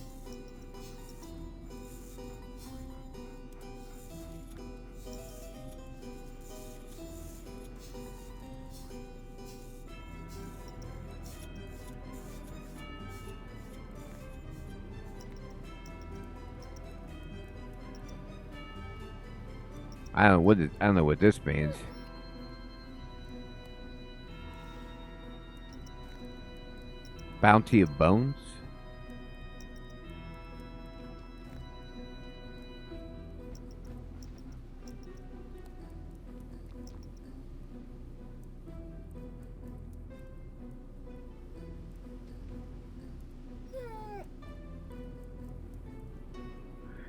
I don't know what this means. Bounty of Bones?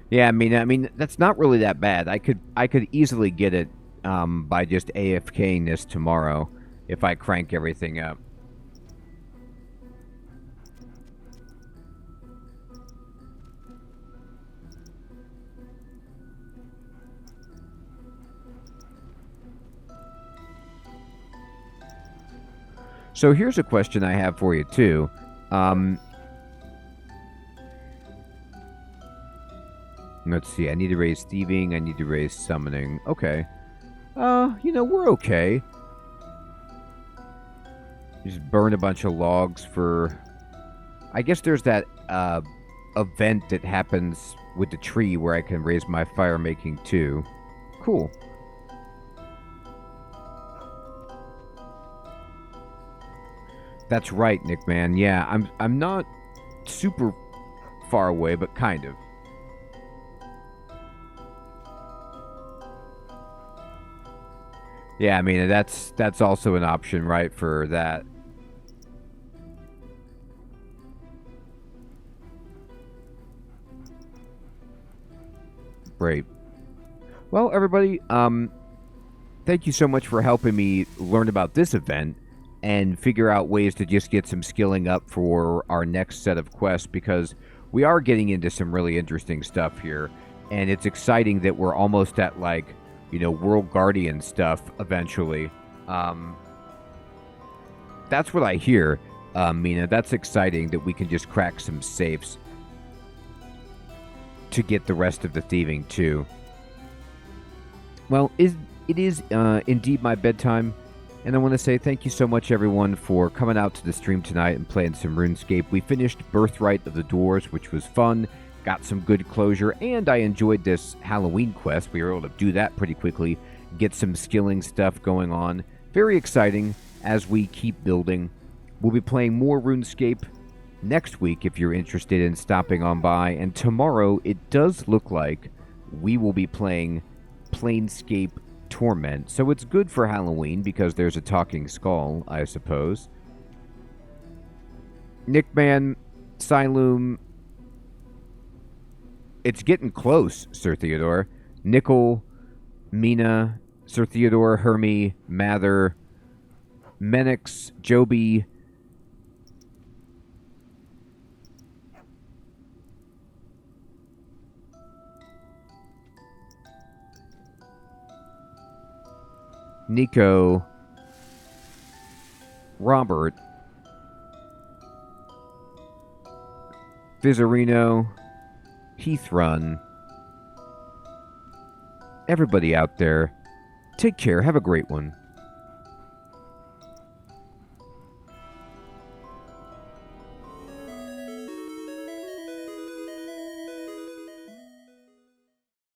Yeah, I mean that's not really that bad. I could easily get it by just AFKing this tomorrow if I crank everything up. So here's a question I have for you too. Let's see. I need to raise thieving. I need to raise summoning. Okay. We're okay. Just burn a bunch of logs for... I guess there's that event that happens with the tree where I can raise my fire making too. Cool. That's right, Nick, man. Yeah, I'm not super far away, but kind of. Yeah, I mean that's also an option, right, for that. Great. Well, everybody, thank you so much for helping me learn about this event and figure out ways to just get some skilling up for our next set of quests, because we are getting into some really interesting stuff here, and it's exciting that we're almost at, like, you know, World Guardian stuff eventually. That's what I hear, Mina. That's exciting that we can just crack some safes to get the rest of the thieving too. Well, it is indeed my bedtime, and I want to say thank you so much, everyone, for coming out to the stream tonight and playing some RuneScape. We finished Birthright of the Dwarves, which was fun, got some good closure, and I enjoyed this Halloween quest. We were able to do that pretty quickly, get some skilling stuff going on. Very exciting as we keep building. We'll be playing more RuneScape next week if you're interested in stopping on by, and tomorrow it does look like we will be playing Planescape Torment, so it's good for Halloween because there's a talking skull, I suppose. Nickman, Siloom, it's getting close, Sir Theodore. Nickel, Mina, Sir Theodore, Hermie, Mather, Menix, Joby, Nico, Robert, Vizarino, Heathrun, everybody out there, take care, have a great one.